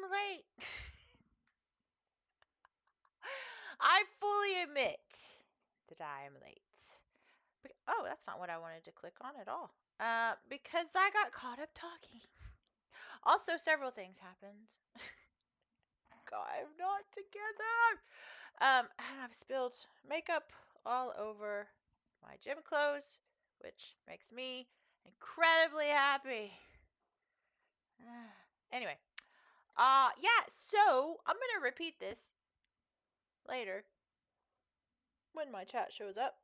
I'm late. I fully admit that I am late. Oh, that's not what I wanted to click on at all. Because I got caught up talking. Also, several things happened. God, I'm not together. And I've spilled makeup all over my gym clothes, which makes me incredibly happy. Anyway, yeah, so I'm gonna repeat this later when my chat shows up.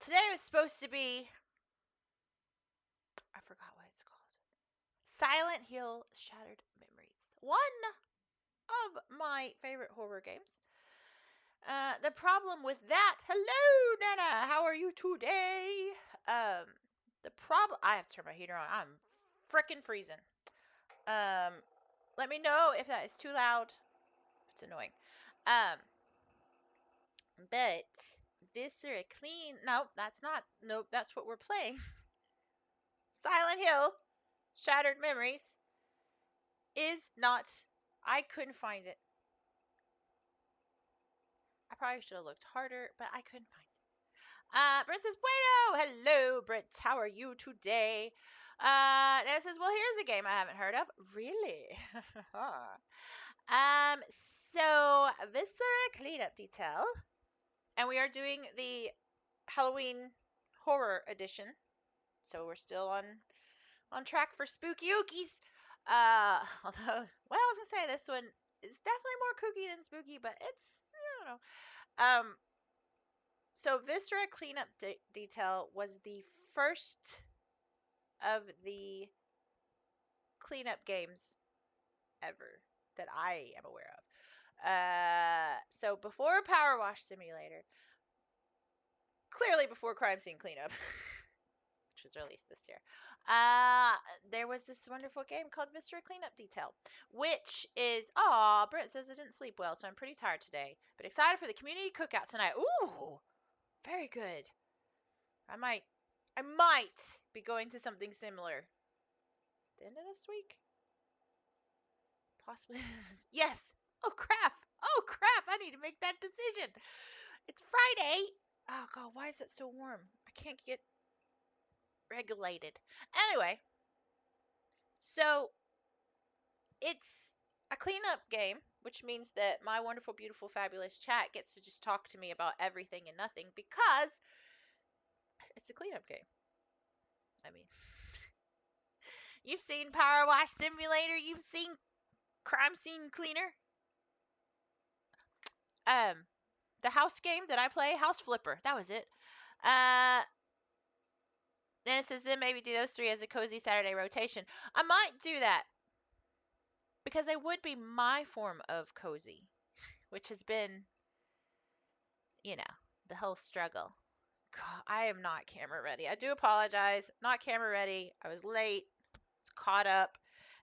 Today was supposed to be, I forgot what it's called. Silent Hill Shattered Memories. One of my favorite horror games. The problem with that, hello Nana, how are you today? The problem, I have to turn my heater on. I'm frickin' freezing. Let me know if that is too loud. It's annoying. But Viscera clean. Nope, that's not. Nope, that's what we're playing. Silent Hill Shattered Memories is not. I couldn't find it. I probably should have looked harder, but I couldn't find it. Brent says, Bueno! Hello, Brent. How are you today? Ned says, well, here's a game I haven't heard of. Really? So, Viscera Cleanup Detail. And we are doing the Halloween Horror Edition. So we're still on track for spooky ookies. Although, well, I was gonna say this one is definitely more kooky than spooky, but it's, I don't know. So Viscera Cleanup Detail was the first of the cleanup games ever that I am aware of. So before Power Wash Simulator, clearly before Crime Scene Cleanup, which was released this year, there was this wonderful game called Viscera Cleanup Detail, which is, Brent says I didn't sleep well, so I'm pretty tired today, but excited for the community cookout tonight. Ooh, very good. I might be going to something similar. The end of this week? Possibly. Yes. Oh crap. I need to make that decision. It's Friday. Oh god, why is it so warm? I can't get regulated. Anyway, so it's a cleanup game, which means that my wonderful, beautiful, fabulous chat gets to just talk to me about everything and nothing because it's a cleanup game. I mean, you've seen Power Wash Simulator, you've seen Crime Scene Cleaner. The house game that I play, House Flipper, that was it. Then it says then maybe do those three as a cozy Saturday rotation. I might do that because they would be my form of cozy, which has been, the whole struggle. God, I am not camera ready. I do apologize. Not camera ready. I was late. Was caught up.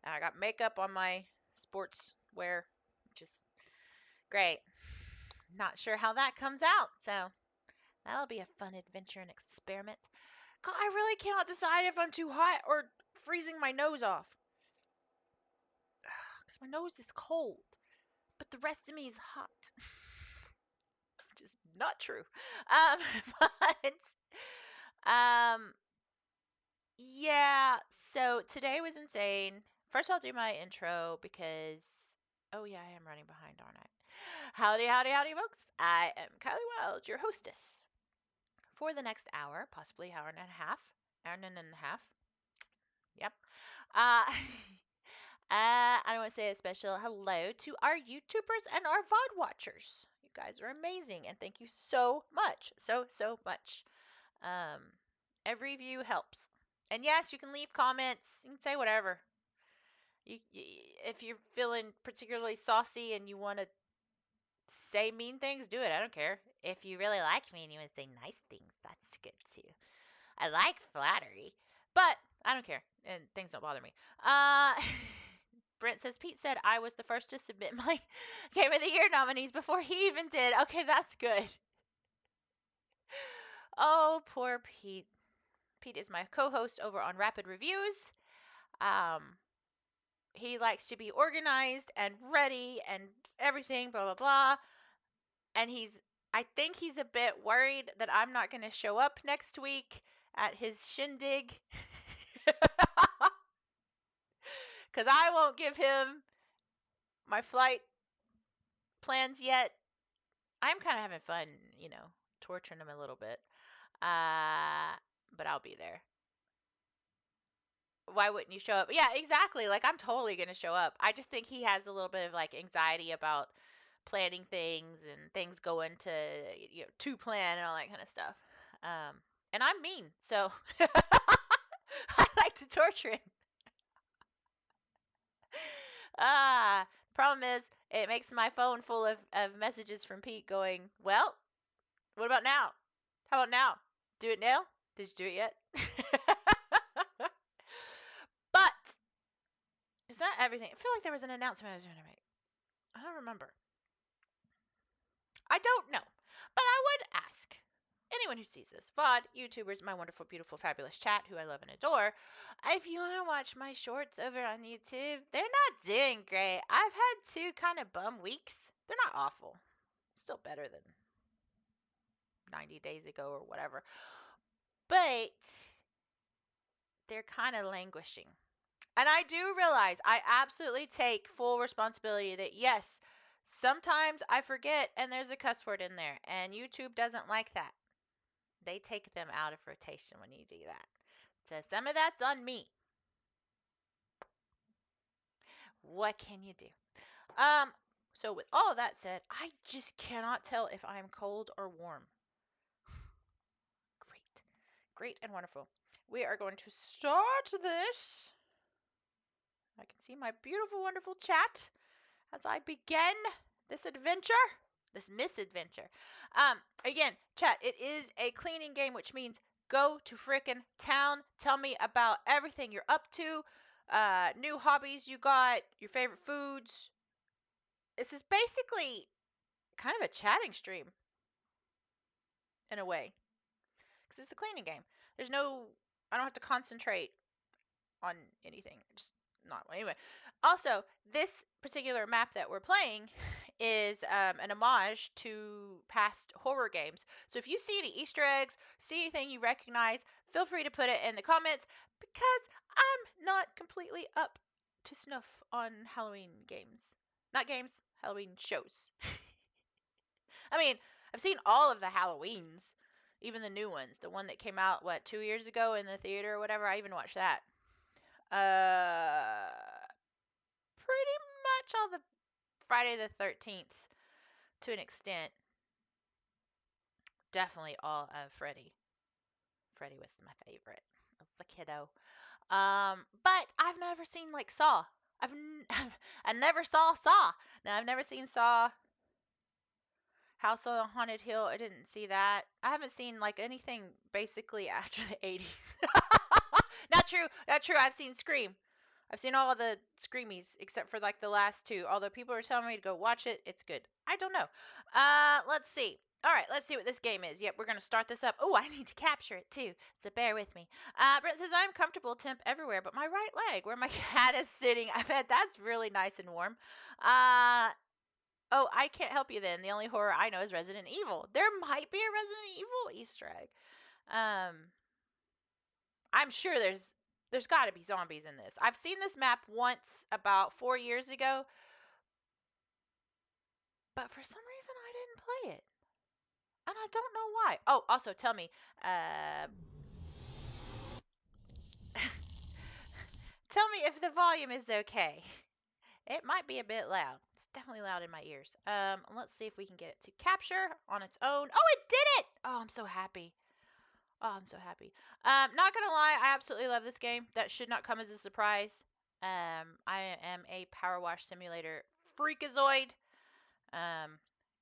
And I got makeup on my sports wear, which is great. Not sure how that comes out. So that'll be a fun adventure and experiment. God, I really cannot decide if I'm too hot or freezing my nose off. Because my nose is cold. But the rest of me is hot. Which is not true. Um, yeah, so today was insane. First, I'll do my intro because, oh yeah, I am running behind, aren't I? Howdy, howdy, howdy, folks. I am Kylie Wild, your hostess for the next hour, possibly hour and a half. Yep. I want to say a special hello to our YouTubers and our VOD watchers. You guys are amazing, and thank you so much. So much. Every view helps. And yes, you can leave comments. You can say whatever. If you're feeling particularly saucy and you want to say mean things, do it. I don't care. If you really like me and you want to say nice things, that's good too. I like flattery, but I don't care, and things don't bother me. Brent says, Pete said I was the first to submit my Game of the Year nominees before he even did. Okay, that's good. Oh, poor Pete. Pete is my co-host over on Rapid Reviews. he likes to be organized and ready and everything, blah, blah, blah. And I think he's a bit worried that I'm not going to show up next week at his shindig. Because I won't give him my flight plans yet. I'm kind of having fun, torturing him a little bit. But I'll be there. Why wouldn't you show up? Yeah, exactly. Like, I'm totally going to show up. I just think he has a little bit of, like, anxiety about planning things and things going to plan and all that kind of stuff. And I'm mean, so I like to torture him. Problem is, it makes my phone full of messages from Pete going, well, what about now? How about now? Do it now? Did you do it yet? But is that everything? I feel like there was an announcement I was going to make. I don't remember. I don't know. But I would ask anyone who sees this, VOD, YouTubers, my wonderful, beautiful, fabulous chat, who I love and adore, if you want to watch my shorts over on YouTube, they're not doing great. I've had 2 kind of bum weeks. They're not awful. Still better than 90 days ago or whatever. But they're kind of languishing. And I do realize I absolutely take full responsibility that, yes, sometimes I forget and there's a cuss word in there, and YouTube doesn't like that. They take them out of rotation when you do that. So some of that's on me. What can you do? So with all of that said, I just cannot tell if I'm cold or warm. Great and wonderful. We are going to start this. I can see my beautiful, wonderful chat as I begin this adventure, this misadventure. Again, chat, it is a cleaning game, which means go to frickin' town. Tell me about everything you're up to, new hobbies you got, your favorite foods. This is basically kind of a chatting stream in a way, because it's a cleaning game. I don't have to concentrate on anything. Just not anyway. Also, this particular map that we're playing is an homage to past horror games. So if you see any Easter eggs, see anything you recognize, feel free to put it in the comments, because I'm not completely up to snuff on Halloween games. Not games, Halloween shows. I mean, I've seen all of the Halloweens, even the new ones. The one that came out, 2 years ago in the theater or whatever. I even watched that. Pretty much all the Friday the 13th to an extent. Definitely all of Freddy. Freddy was my favorite of the kiddo. But I've never seen like Saw. I never saw Saw. Now I've never seen Saw. House on the Haunted Hill. I didn't see that. I haven't seen like anything basically after the 80s. Not true. Not true. I've seen Scream. I've seen all of the Screamies except for like the last 2. Although people are telling me to go watch it. It's good. I don't know. Let's see. All right, let's see what this game is. Yep, we're going to start this up. Oh, I need to capture it too, so bear with me. Brent says, I'm comfortable temp everywhere, but my right leg, where my cat is sitting, I bet that's really nice and warm. Oh, I can't help you then. The only horror I know is Resident Evil. There might be a Resident Evil Easter egg. I'm sure there's got to be zombies in this. I've seen this map once about 4 years ago, but for some reason I didn't play it. And I don't know why. Oh, also tell me, tell me if the volume is okay. It might be a bit loud. It's definitely loud in my ears. Let's see if we can get it to capture on its own. Oh, it did it! Oh, I'm so happy. Oh, I'm so happy. Not gonna lie, I absolutely love this game. That should not come as a surprise. I am a power wash simulator freakazoid.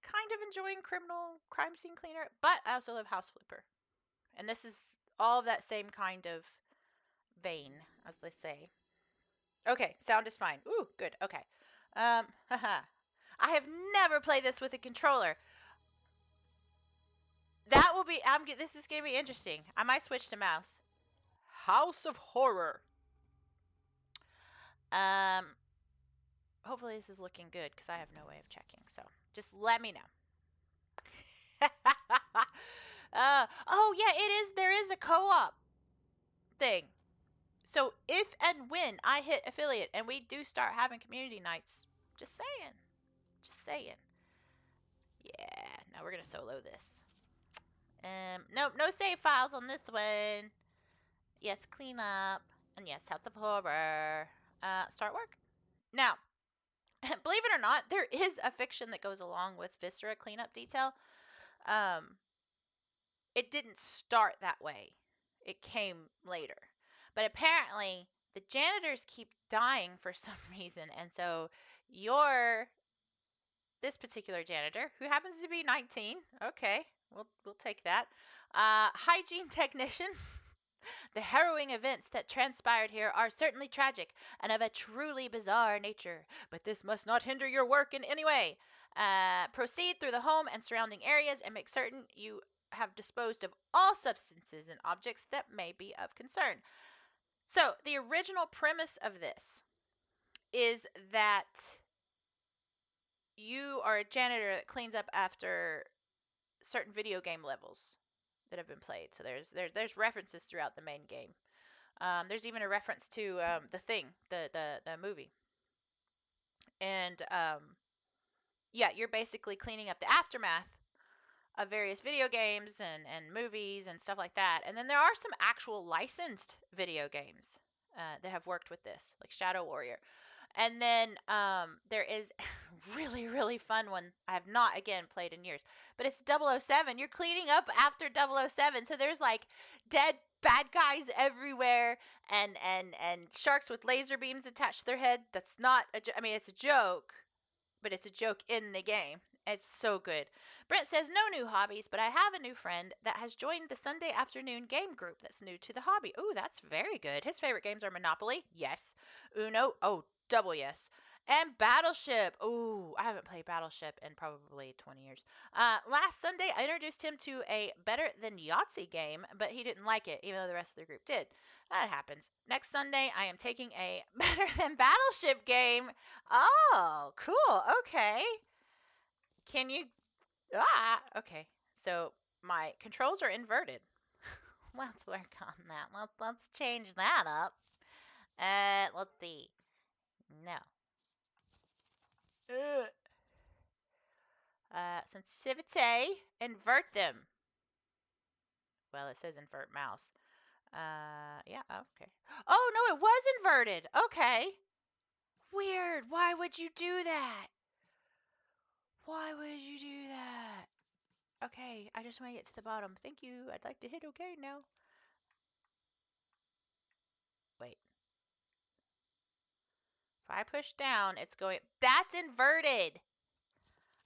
Kind of enjoying crime scene cleaner, but I also love House Flipper. And this is all of that same kind of vein, as they say. Okay, sound is fine. Ooh, good. Okay. Haha. I have never played this with a controller. That will be. This is gonna be interesting. I might switch to mouse. House of Horror. hopefully this is looking good because I have no way of checking. So just let me know. Oh yeah, it is. There is a co-op thing. So if and when I hit affiliate and we do start having community nights, just saying, just saying. Yeah, now we're gonna solo this. Nope, no save files on this one. Yes, clean up, and yes, House of Horror. Start work. Now, believe it or not, there is a fiction that goes along with Viscera cleanup detail. It didn't start that way. It came later. But apparently, the janitors keep dying for some reason, and so you're this particular janitor, who happens to be 19. Okay, we'll take that. Hygiene technician. The harrowing events that transpired here are certainly tragic and of a truly bizarre nature, but this must not hinder your work in any way. Proceed through the home and surrounding areas and make certain you have disposed of all substances and objects that may be of concern. So, the original premise of this is that you are a janitor that cleans up after certain video game levels that have been played. So there's references throughout the main game. There's even a reference to the Thing, the movie, and yeah, you're basically cleaning up the aftermath of various video games and movies and stuff like that. And then there are some actual licensed video games that have worked with this, like Shadow Warrior. And then there is really, really fun one I have not, again, played in years. But it's 007. You're cleaning up after 007. So there's like dead bad guys everywhere and sharks with laser beams attached to their head. That's not I mean, it's a joke, but it's a joke in the game. It's so good. Brent says, no new hobbies, but I have a new friend that has joined the Sunday afternoon game group that's new to the hobby. Ooh, that's very good. His favorite games are Monopoly. Yes. Uno. Oh, double yes. And Battleship. Ooh, I haven't played Battleship in probably 20 years. Last Sunday, I introduced him to a better than Yahtzee game, but he didn't like it, even though the rest of the group did. That happens. Next Sunday, I am taking a better than Battleship game. Oh, cool. Okay. Can you? Okay. So my controls are inverted. Let's work on that. Let's change that up. Let's see. No. Sensitivity. Invert them. Well, it says invert mouse. Yeah, okay. Oh, no, it was inverted. Okay. Weird. Why would you do that? Why would you do that? Okay, I just want to get to the bottom. Thank you. I'd like to hit okay now. Wait. If I push down, it's going... That's inverted!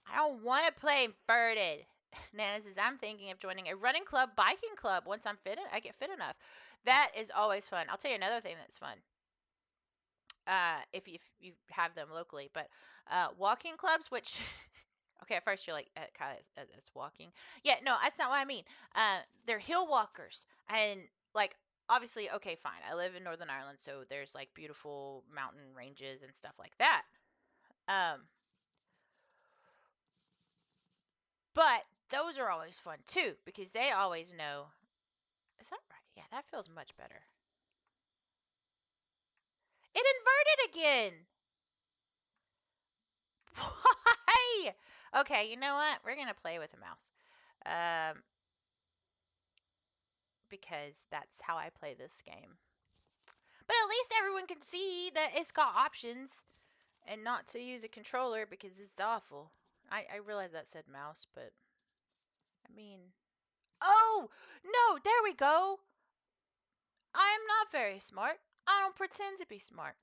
I don't want to play inverted. Nana says, I'm thinking of joining a running club, biking club. Once I get fit enough. That is always fun. I'll tell you another thing that's fun. If you have them locally. But walking clubs, which... Okay, at first you're like, kind of, it's walking. Yeah, no, that's not what I mean. They're hill walkers. And, like, obviously, okay, fine. I live in Northern Ireland, so there's, like, beautiful mountain ranges and stuff like that. But those are always fun, too, because they always know. Is that right? Yeah, that feels much better. It inverted again! Why? Okay, you know what? We're going to play with a mouse. Because that's how I play this game. But at least everyone can see that it's got options and not to use a controller because it's awful. I realize that said mouse, but I mean... Oh! No, there we go! I am not very smart. I don't pretend to be smart.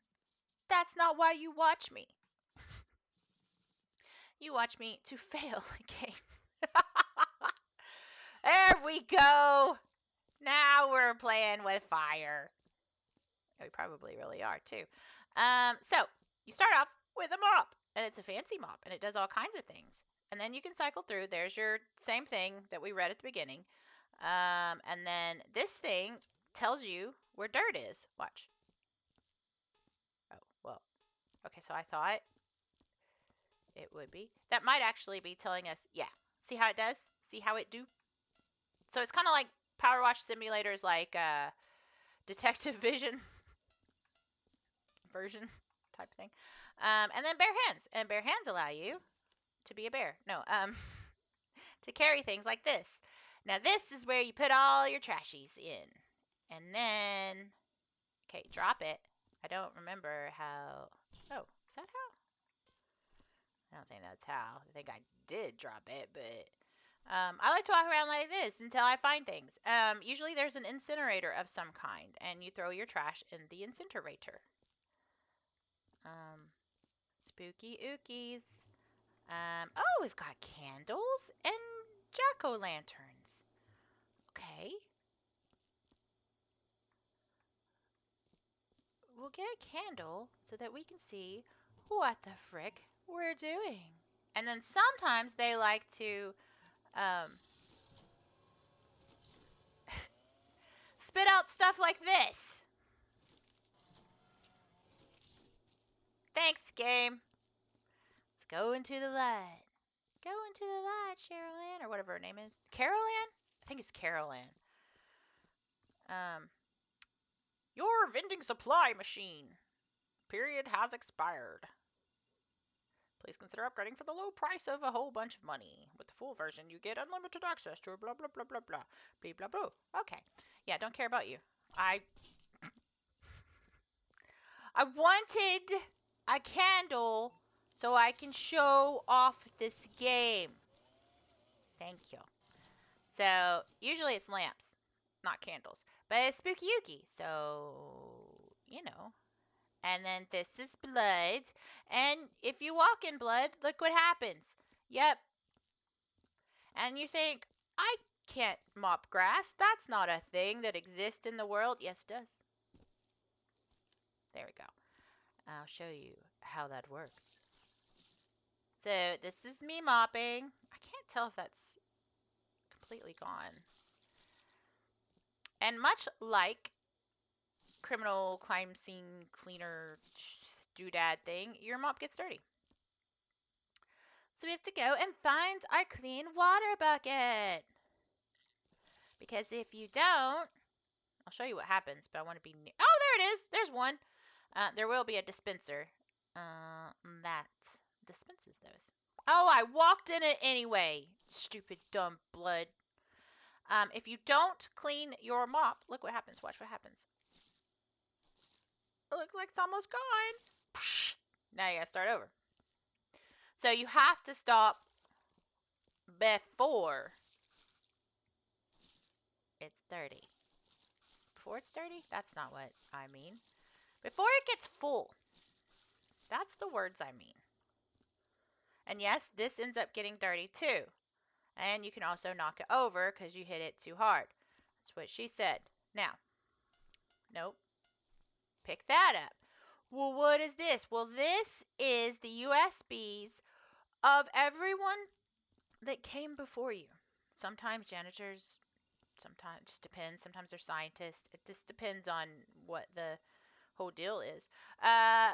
That's not why you watch me. You watch me to fail at games. There we go! Now we're playing with fire. We probably really are, too. So, you start off with a mop, and it's a fancy mop, and it does all kinds of things. And then you can cycle through. There's your same thing that we read at the beginning. And then this thing tells you where dirt is. Watch. Oh, well. Okay, so I thought it would be. That might actually be telling us, yeah, see how it does? See how it do? So it's kind of like Power Wash simulators, like Detective Vision version type thing. And then bare hands. And bare hands allow you to be a bear. No, to carry things like this. Now this is where you put all your trashies in. And then, okay, drop it. I don't remember how. Oh, is that how? I don't think that's how. I think I did drop it, but I like to walk around like this until I find things. Usually there's an incinerator of some kind, and you throw your trash in the incinerator. Spooky ookies. Oh, we've got candles and jack-o'-lanterns. Okay. We'll get a candle so that we can see what the frick we're doing. And then sometimes they like to spit out stuff like this. Thanks, game. Let's go into the light. Go into the light, Cheryl Ann, or whatever her name is. Carol Ann? I think it's Carol Ann. Your vending supply machine period has expired. Please consider upgrading for the low price of a whole bunch of money. With the full version, you get unlimited access to blah, blah, blah, blah, blah. Blah, blah, blah. Okay. Yeah, don't care about you. I wanted a candle so I can show off this game. Thank you. So, usually it's lamps, not candles. But it's Spooky Yuki, so, you know. And then this is blood. And if you walk in blood, look what happens. Yep. And you think, I can't mop grass. That's not a thing that exists in the world. Yes, it does. There we go. I'll show you how that works. So this is me mopping. I can't tell if that's completely gone. And much like criminal crime scene cleaner doodad thing, your mop gets dirty. So we have to go and find our clean water bucket. Because if you don't, I'll show you what happens, but I want to be near. Oh, there it is. There's one. There will be a dispenser that dispenses those. Oh, I walked in it anyway. Stupid, dumb blood. If you don't clean your mop, look what happens. Watch what happens. It looks like it's almost gone. Now you gotta start over. So you have to stop before it's dirty. Before it's dirty? That's not what I mean. Before it gets full. That's the words I mean. And yes, this ends up getting dirty too. And you can also knock it over because you hit it too hard. That's what she said. Now, nope. Pick that up. Well, what is this? Well, this is the USBs of everyone that came before you. Sometimes janitors, sometimes it just depends. Sometimes they're scientists. It just depends on what the whole deal is.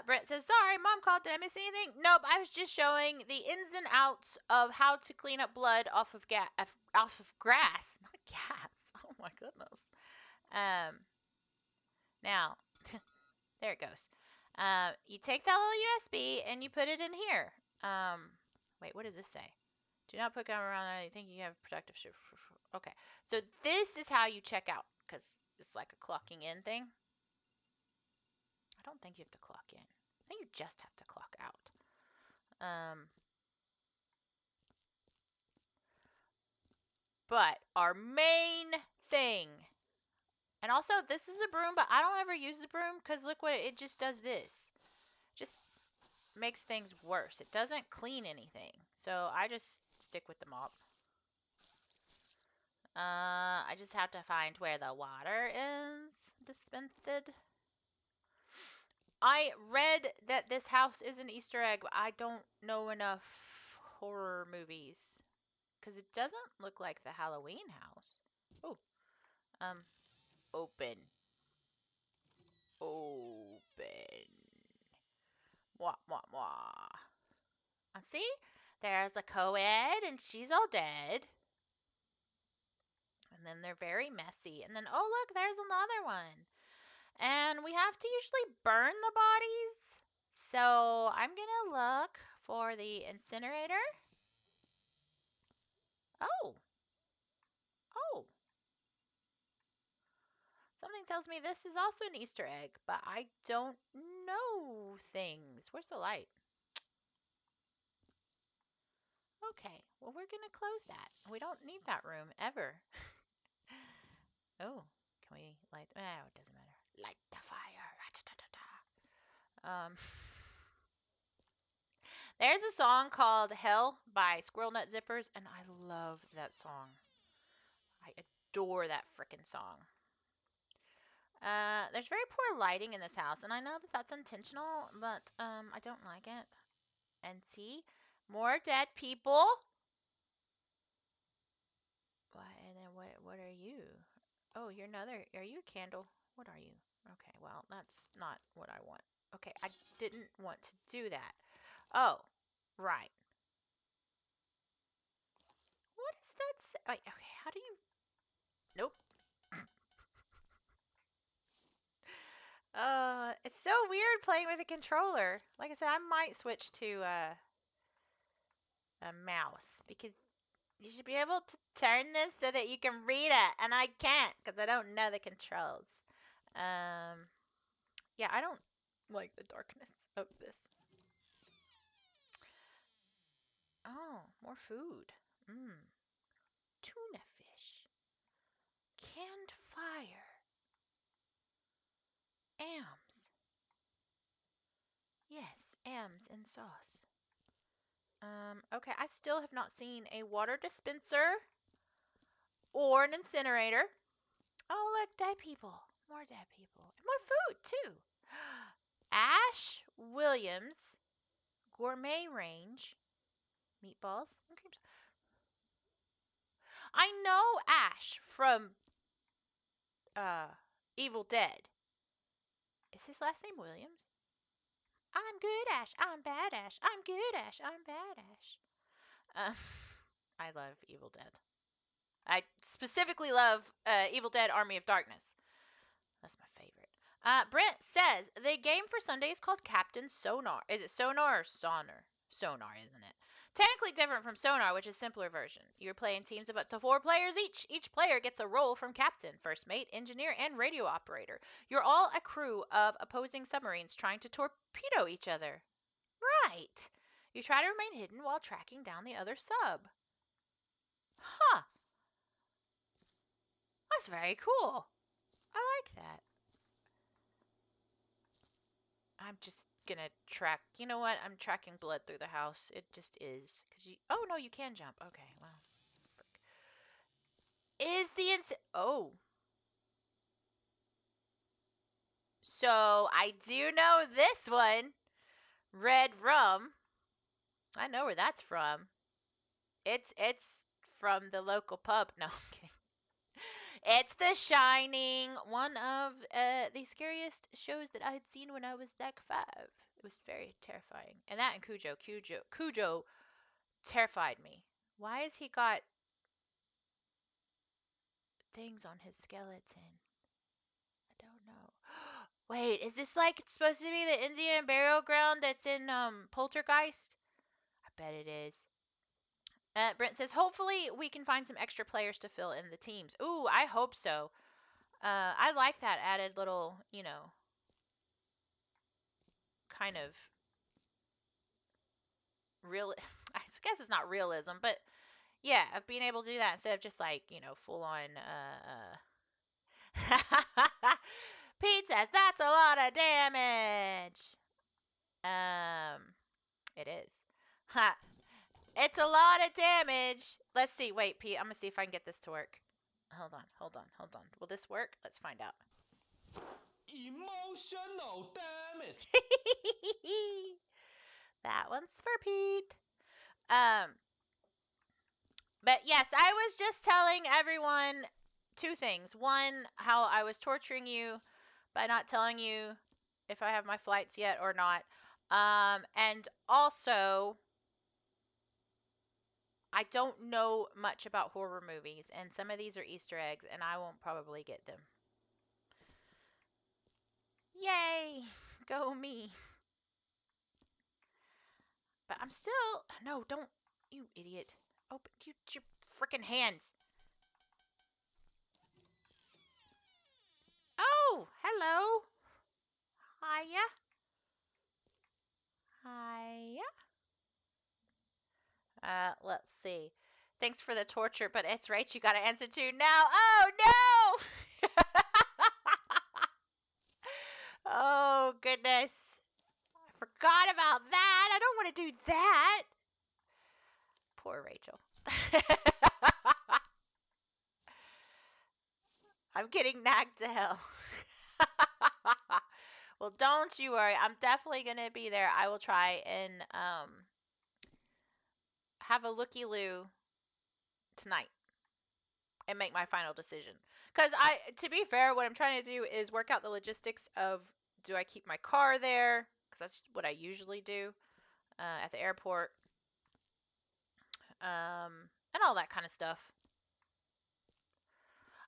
Brent says, sorry, mom called. Did I miss anything? Nope, I was just showing the ins and outs of how to clean up blood off of grass. Not gas. Oh my goodness. Now, there it goes. You take that little USB and you put it in here. Wait, what does this say? Do not put gum around anything you have productive. Okay, so this is how you check out because it's like a clocking in thing. I don't think you have to clock in. I think you just have to clock out. But our main thing, and also this is a broom, but I don't ever use the broom because look what it just does. This just makes things worse. It doesn't clean anything, so I just stick with the mop. I just have to find where the water is dispensed. I read that this house is an Easter egg, but I don't know enough horror movies. Because it doesn't look like the Halloween house. Oh. Open. Open. Wah, wah, wah. See? There's a co-ed, and she's all dead. And then they're very messy. And then, oh, look, there's another one. And we have to usually burn the bodies. So I'm going to look for the incinerator. Oh. Oh. Something tells me this is also an Easter egg, but I don't know things. Where's the light? Okay, well, we're going to close that. We don't need that room ever. Oh, can we light? Oh, it doesn't matter. Light the fire. Um, there's a song called Hell by Squirrel Nut Zippers, and I love that song. I adore that frickin' song. There's very poor lighting in this house, and I know that that's intentional, but I don't like it. And see, more dead people. What? And then what are you? Oh, you're another. Are you a candle? What are you? Okay, well, that's not what I want. Okay, I didn't want to do that. Oh, right. What is that? Wait, okay, how do you? Nope. It's so weird playing with a controller. Like I said, I might switch to a mouse because you should be able to turn this so that you can read it, and I can't because I don't know the controls. Yeah, I don't like the darkness of this. Oh, more food. Tuna fish. Canned fire. Ams. Yes, Ams in sauce. Okay, I still have not seen a water dispenser or an incinerator. Oh, look, dead people. More dead people. And more food, too. Ash Williams, Gourmet Range, meatballs and cream. I know Ash from Evil Dead. Is his last name Williams? I'm good, Ash. I'm bad, Ash. I'm good, Ash. I'm bad, Ash. Uh, I love Evil Dead. I specifically love Evil Dead Army of Darkness. That's my favorite. Brent says the game for Sunday is called Captain Sonar. Is it Sonar or Sonar? Sonar, isn't it? Technically different from Sonar, which is a simpler version. You're playing teams of up to 4 players each. Each player gets a role from captain, first mate, engineer, and radio operator. You're all a crew of opposing submarines trying to torpedo each other. Right. You try to remain hidden while tracking down the other sub. Huh. That's very cool. I like that. I'm just gonna track. You know what? I'm tracking blood through the house. It just is. Cause you. Oh no, you can jump. Okay. Well. Frick. Is the Oh. So I do know this one. Red rum. I know where that's from. It's from the local pub. No, I'm kidding. It's The Shining, one of the scariest shows that I had seen when I was like 5. It was very terrifying. And that and Cujo terrified me. Why has he got things on his skeleton? I don't know. Wait, is this like supposed to be the Indian burial ground that's in Poltergeist? I bet it is. Brent says, hopefully we can find some extra players to fill in the teams. Ooh, I hope so. I like that added little, kind of real. I guess it's not realism, but yeah, of being able to do that instead of just like, full on. Pete says that's a lot of damage. It is. Ha. It's a lot of damage. Let's see. Wait, Pete. I'm gonna see if I can get this to work. Hold on. Will this work? Let's find out. Emotional damage. That one's for Pete. But yes, I was just telling everyone 2 things. One, how I was torturing you by not telling you if I have my flights yet or not. And also I don't know much about horror movies, and some of these are Easter eggs, and I won't probably get them. Yay! Go me. But I'm still. No, don't. You idiot. Open your freaking hands. Oh, hello. Hiya. Hiya. Let's see. Thanks for the torture, but it's right. You got to answer to now. Oh, no. Oh, goodness. I forgot about that. I don't want to do that. Poor Rachel. I'm getting nagged to hell. Well, don't you worry. I'm definitely going to be there. I will try and have a looky-loo tonight and make my final decision. Because to be fair, what I'm trying to do is work out the logistics of, do I keep my car there? Because that's what I usually do at the airport, and all that kind of stuff.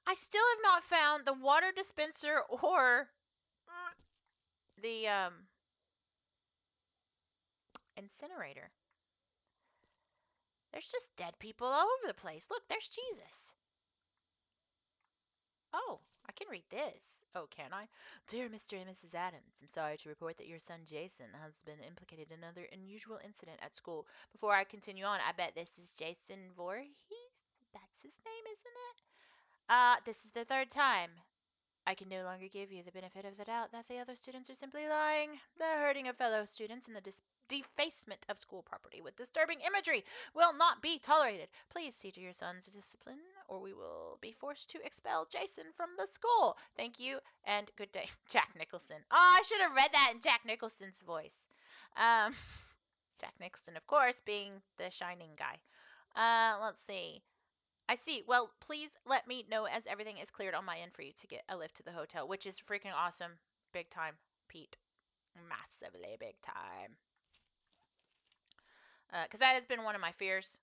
I still have not found the water dispenser or the incinerator. There's just dead people all over the place. Look, there's Jesus. Oh, I can read this. Oh, can I? Dear Mr. and Mrs. Adams, I'm sorry to report that your son Jason has been implicated in another unusual incident at school. Before I continue on, I bet this is Jason Voorhees? That's his name, isn't it? This is the third time. I can no longer give you the benefit of the doubt that the other students are simply lying. The hurting of fellow students and the defacement of school property with disturbing imagery will not be tolerated. Please see to your son's discipline, or we will be forced to expel Jason from the school. Thank you, and good day. Jack Nicholson. Oh, I should have read that in Jack Nicholson's voice. Jack Nicholson, of course, being the shining guy. Let's see. I see. Well, please let me know as everything is cleared on my end for you to get a lift to the hotel, which is freaking awesome. Big time, Pete. Massively big time. Because that has been one of my fears.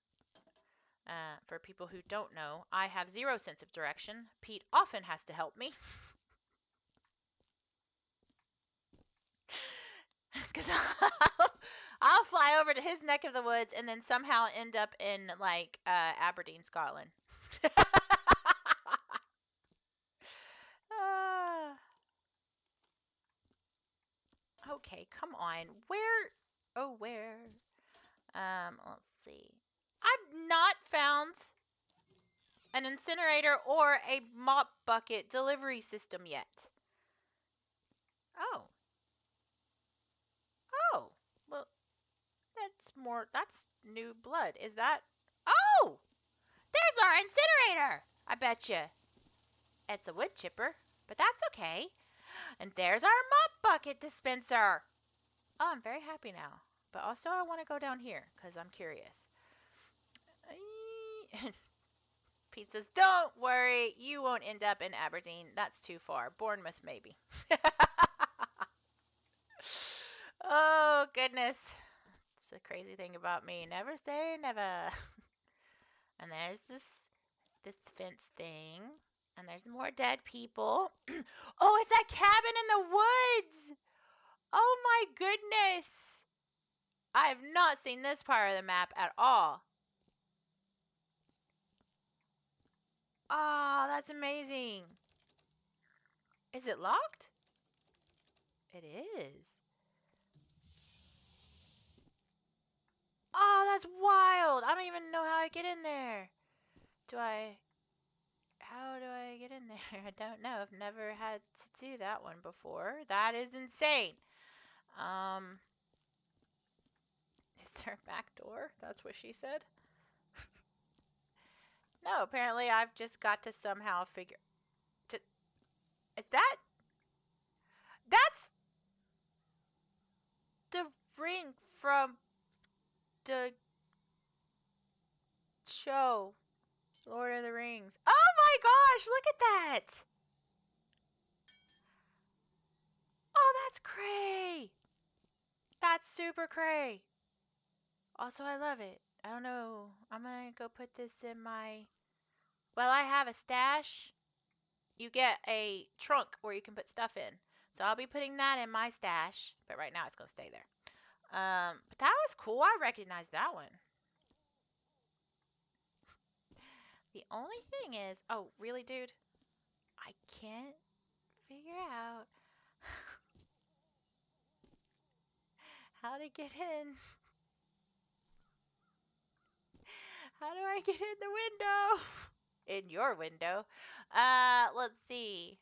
For people who don't know, I have zero sense of direction. Pete often has to help me. Because I'll fly over to his neck of the woods and then somehow end up in, like, Aberdeen, Scotland. Okay, come on. Where? Oh, where? Let's see. I've not found an incinerator or a mop bucket delivery system yet. Oh. Oh. Well, that's new blood. Is that? Oh! There's our incinerator! I bet you. It's a wood chipper, but that's okay. And there's our mop bucket dispenser. Oh, I'm very happy now. But also I want to go down here because I'm curious. Pete says, don't worry, you won't end up in Aberdeen. That's too far. Bournemouth, maybe. Oh, goodness. It's the crazy thing about me. Never say never. And there's this fence thing. And there's more dead people. Oh, it's that cabin in the woods. Oh, my goodness. I have not seen this part of the map at all. Oh, that's amazing. Is it locked? It is. Oh, that's wild. I don't even know how I get in there. How do I get in there? I don't know. I've never had to do that one before. That is insane. Um, is there a back door? That's what she said. No, apparently I've just got to somehow figure. Is that's the ring from the show Lord of the Rings. Oh my gosh, look at that. Oh, that's cray. That's super cray. Also, I love it. I don't know. I'm gonna go put this in my. Well, I have a stash. You get a trunk where you can put stuff in. So I'll be putting that in my stash. But right now it's gonna stay there. But that was cool. I recognized that one. The only thing is, oh, really, dude? I can't figure out how to get in. How do I get in the window? In your window. Let's see.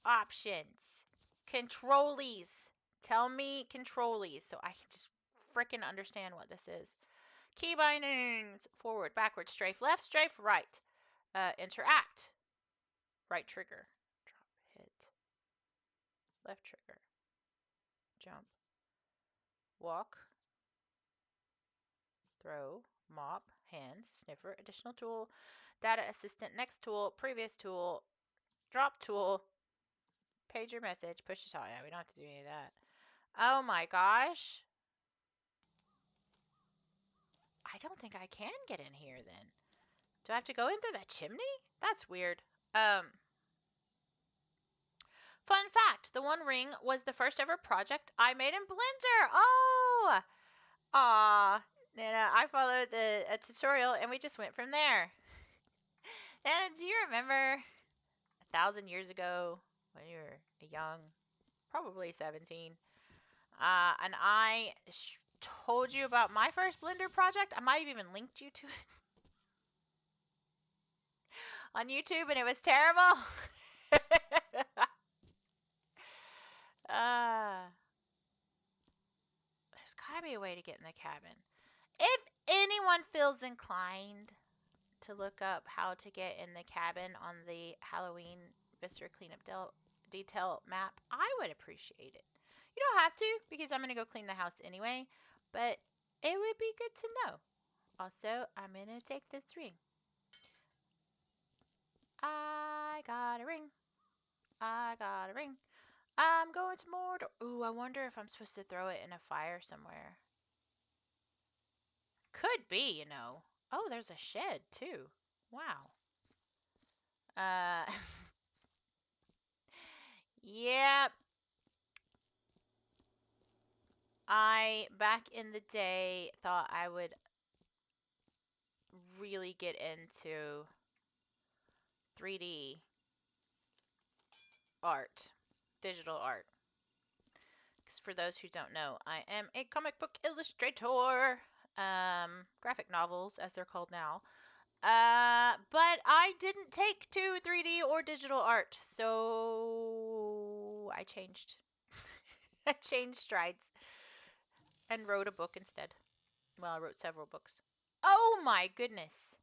Options. Controlies. Tell me controlies so I can just frickin' understand what this is. Key bindings. Forward, backward, strafe left, strafe right. Interact. Right trigger. Drop, hit. Left trigger. Jump. Walk. Throw. Mop. Hands. Sniffer. Additional tool. Data assistant. Next tool. Previous tool. Drop tool. Pager message. Push to talk. Yeah, we don't have to do any of that. Oh my gosh. I don't think I can get in here then. Do I have to go in through that chimney? That's weird. Fun fact, the One Ring was the first ever project I made in Blender. Oh! Aw. Nana, I followed a tutorial and we just went from there. Nana, do you remember 1,000 years ago when you were young, probably 17, and I told you about my first Blender project? I might have even linked you to it on YouTube, and it was terrible. There's gotta be a way to get in the cabin. If anyone feels inclined to look up how to get in the cabin on the Halloween Viscera cleanup detail map, I would appreciate it. You don't have to, because I'm gonna go clean the house anyway, but it would be good to know. Also, I'm gonna take this ring. I got a ring. I got a ring. I'm going to Mordor. Ooh, I wonder if I'm supposed to throw it in a fire somewhere. Could be, you know. Oh, there's a shed, too. Wow. Uh, yep. I, back in the day, thought I would really get into 3D art, digital art. Because for those who don't know, I am a comic book illustrator, graphic novels, as they're called now. But I didn't take to 3D or digital art, so I changed. I changed strides and wrote a book instead. Well, I wrote several books. Oh my goodness.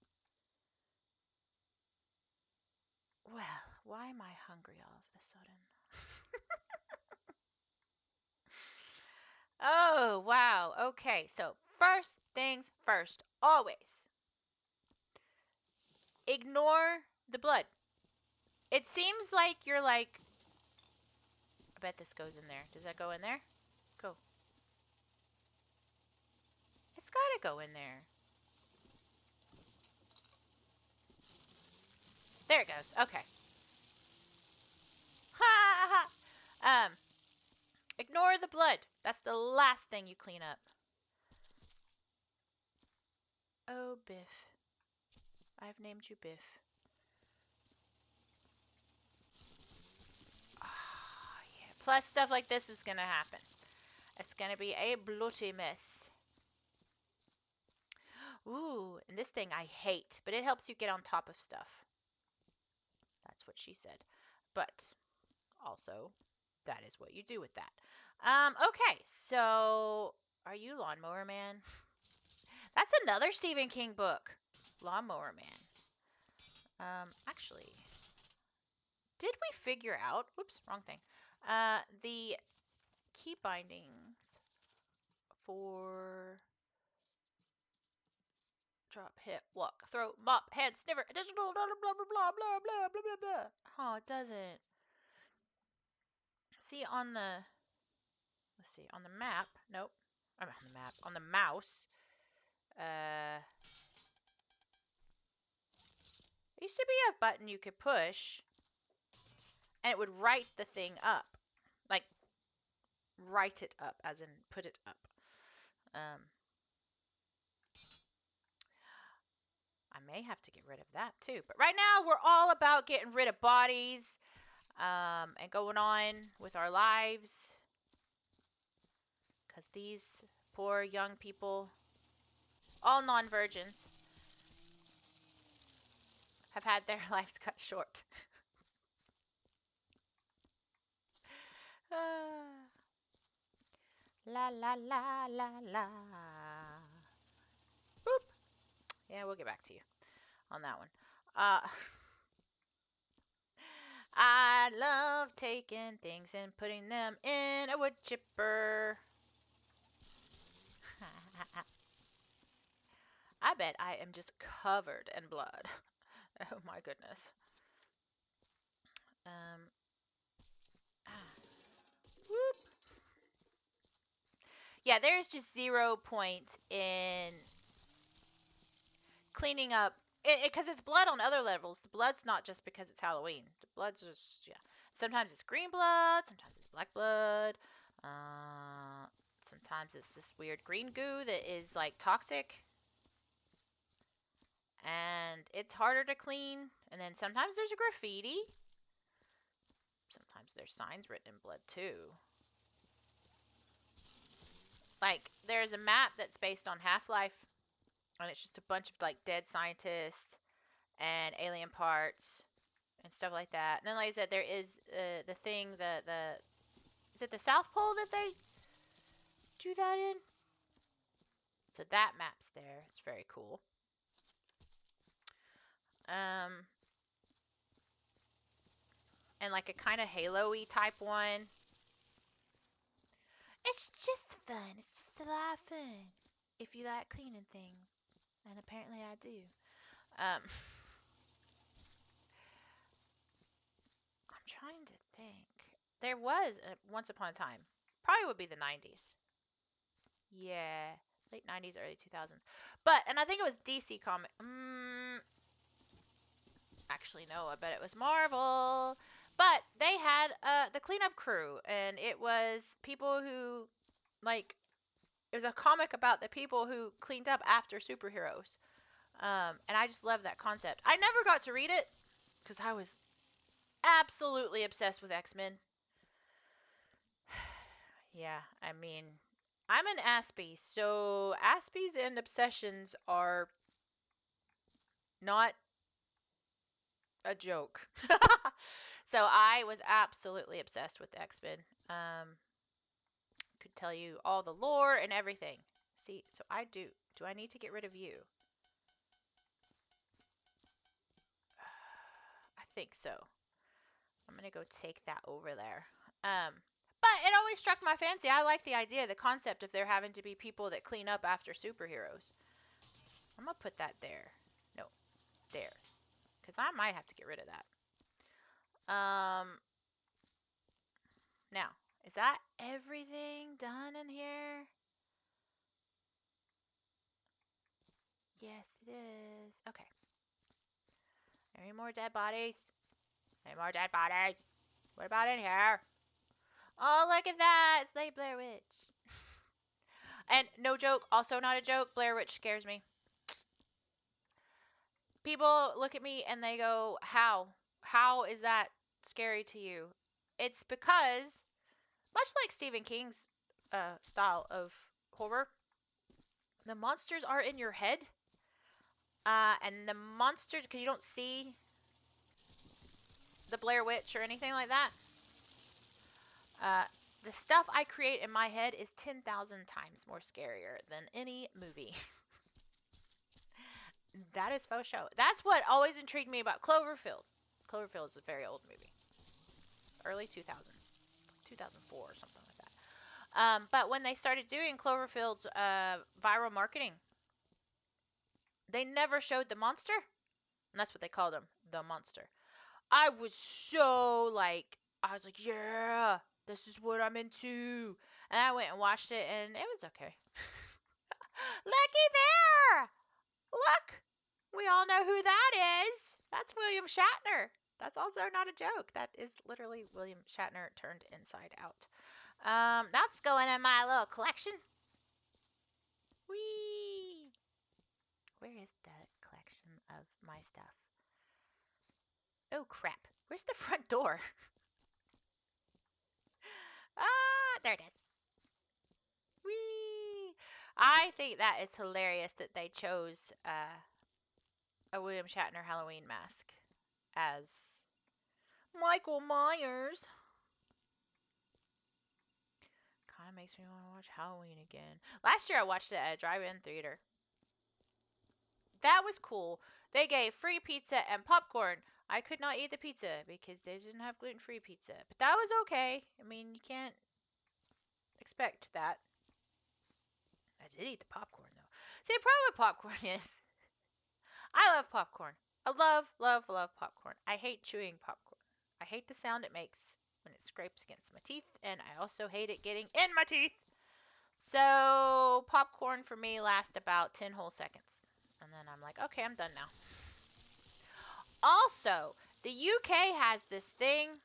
Well, why am I hungry all of a sudden? Oh, wow. Okay, so first things first, always ignore the blood. It seems like you're like, I bet this goes in there. Does that go in there? Go. It's gotta go in there. There it goes. Okay. Ha ha. Ignore the blood. That's the last thing you clean up. Oh, Biff. I've named you Biff. Ah, yeah. Plus, stuff like this is gonna happen. It's gonna be a bloody mess. Ooh, and this thing I hate, but it helps you get on top of stuff. That's what she said. But also, that is what you do with that. Okay, so are you Lawnmower Man? That's another Stephen King book. Lawnmower Man. Actually, did we figure out, whoops, wrong thing, the key bindings for drop, hit, walk, throw, mop, head, sniffer, additional, blah, blah, blah, blah, blah, blah, blah, blah, blah. Oh, it doesn't. See, on the, let's see, on the map, nope, I'm on the map, on the mouse, There used to be a button you could push, and it would write the thing up. Like, write it up, as in put it up. I may have to get rid of that too. But right now, we're all about getting rid of bodies and going on with our lives. Because these poor young people, all non-virgins, have had their lives cut short. La la la la la. Boop. Yeah, we'll get back to you on that one. I love taking things and putting them in a wood chipper. I bet I am just covered in blood. Oh my goodness. Whoop. Yeah, there's just 0 point in cleaning up because it's blood on other levels. The blood's not just because it's Halloween. The blood's just Sometimes it's green blood, sometimes it's black blood. Sometimes it's this weird green goo that is like toxic, and it's harder to clean. And then sometimes there's a graffiti. Sometimes there's signs written in blood too. Like there's a map that's based on Half-Life, and it's just a bunch of like dead scientists and alien parts and stuff like that. And then, like I said, there is the thing, the is it the South Pole that they do that in? So that map's there. It's very cool. And like a kind of Halo-y type one. It's just fun. It's just a lot of fun if you like cleaning things, and apparently I do. I'm trying to think. There was once upon a time. Probably would be the 90s. Yeah, late 90s, early 2000s. But, and I think it was DC comic. Actually, no, I bet it was Marvel. But they had the cleanup crew, and it was people who, like, it was a comic about the people who cleaned up after superheroes. And I just love that concept. I never got to read it because I was absolutely obsessed with X-Men. Yeah, I mean, I'm an Aspie, so Aspies and obsessions are not a joke. So I was absolutely obsessed with X-Men. Could tell you all the lore and everything. See, so I do. Do I need to get rid of you? I think so. I'm gonna go take that over there. But it always struck my fancy. I like the idea, the concept of there having to be people that clean up after superheroes. I'm gonna put that there. No, there. Because I might have to get rid of that. Now, is that everything done in here? Yes, it is. Okay. Any more dead bodies? Any more dead bodies? What about in here? Oh, look at that. It's like Blair Witch. And no joke, also not a joke, Blair Witch scares me. People look at me and they go, how? How is that scary to you? It's because, much like Stephen King's style of horror, the monsters are in your head. And the monsters, because you don't see the Blair Witch or anything like that, the stuff I create in my head is 10,000 times more scarier than any movie. That is faux show. That's what always intrigued me about Cloverfield. Cloverfield is a very old movie. Early 2000s. 2004 or something like that. But when they started doing Cloverfield's viral marketing, they never showed the monster. And that's what they called him, the monster. I was so like, I was like, yeah, this is what I'm into. And I went and watched it, and it was okay. Looky there! Look! We all know who that is. That's William Shatner. That's also not a joke. That is literally William Shatner turned inside out. That's going in my little collection. Whee! Where is the collection of my stuff? Oh, crap. Where's the front door? There it is. Whee! I think that is hilarious that they chose a William Shatner Halloween mask as Michael Myers. Kind of makes me want to watch Halloween again. Last year I watched it at a drive-in theater. That was cool. They gave free pizza and popcorn. I could not eat the pizza because they didn't have gluten-free pizza. But that was okay. I mean, you can't expect that. I did eat the popcorn, though. See, the problem with popcorn is I love popcorn. I love, love, love popcorn. I hate chewing popcorn. I hate the sound it makes when it scrapes against my teeth, and I also hate it getting in my teeth. So, popcorn for me lasts about 10 whole seconds. And then I'm like, okay, I'm done now. Also, the UK has this thing.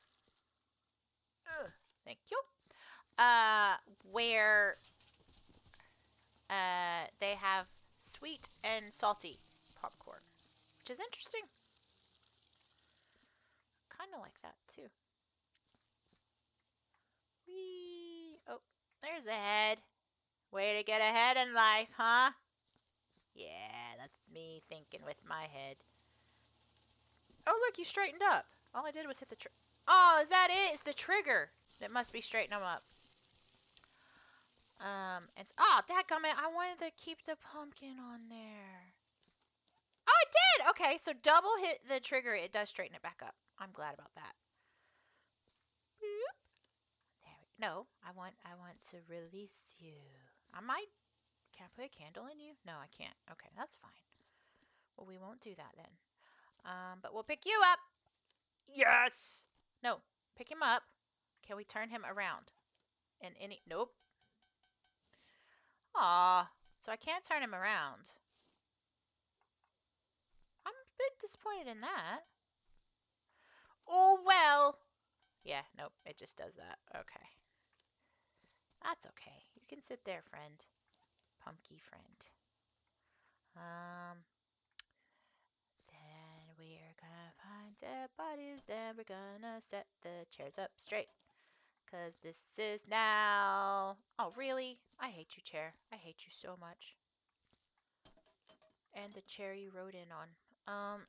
Thank you. Where they have sweet and salty popcorn, which is interesting. Kind of like that too. Whee! Oh, there's a head. Way to get ahead in life, huh? Yeah, that's me thinking with my head. Oh, look, you straightened up. All I did was hit the Oh, is that it? It's the trigger that must be straightening them up. It's dadgummit, I wanted to keep the pumpkin on there. Oh, it did! Okay, so double hit the trigger, it does straighten it back up. I'm glad about that. Boop. There we No, I want to release you. Can I put a candle in you? No, I can't. Okay, that's fine. Well, we won't do that then. But we'll pick you up. Yes! No, pick him up. Can we turn him around? Nope. Aw, so I can't turn him around. I'm a bit disappointed in that. Oh, well. Yeah, nope, it just does that. Okay. That's okay. You can sit there, friend. Pumpkin friend. Then we're gonna find dead bodies, then we're gonna set the chairs up straight. Cause this is now... Oh, really? I hate you, chair. I hate you so much. And the chair you rode in on.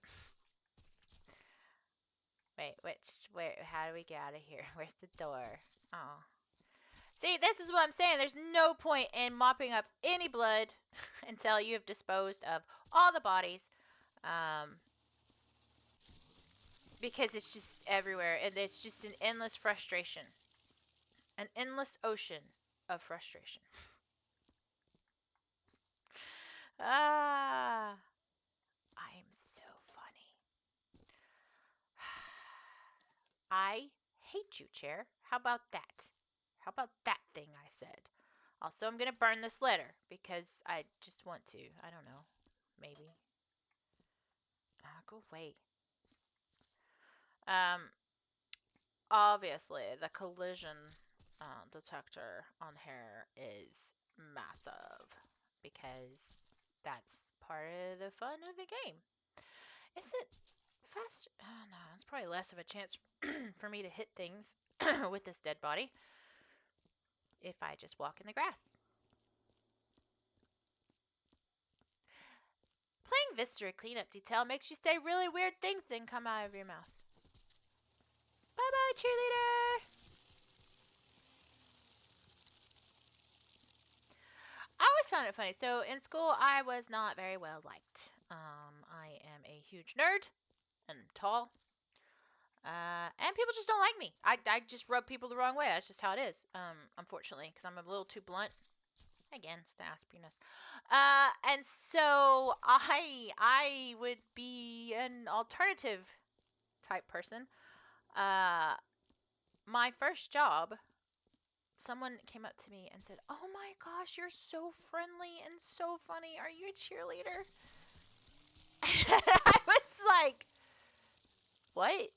Wait, how do we get out of here? Where's the door? Oh. See, this is what I'm saying. There's no point in mopping up any blood until you have disposed of all the bodies. Because it's just everywhere. And it's just an endless frustration. An endless ocean of frustration. Ah. I am so funny. I hate you, chair. How about that? How about that thing I said? Also, I'm going to burn this letter because I just want to. I don't know. Maybe. Go away. Obviously, the collision detector on here is massive because that's part of the fun of the game. Is it faster? Oh, no, it's probably less of a chance for me to hit things with this dead body if I just walk in the grass. Playing Viscera cleanup detail makes you say really weird things and come out of your mouth. Bye-bye, cheerleader! I always found it funny. So in school, I was not very well liked. I am a huge nerd and tall. And people just don't like me. I just rub people the wrong way. That's just how it is. Unfortunately, because I'm a little too blunt. Again, snappiness. And so I would be an alternative type person. My first job someone came up to me and said, "Oh my gosh, you're so friendly and so funny. Are you a cheerleader?" I was like, "What?"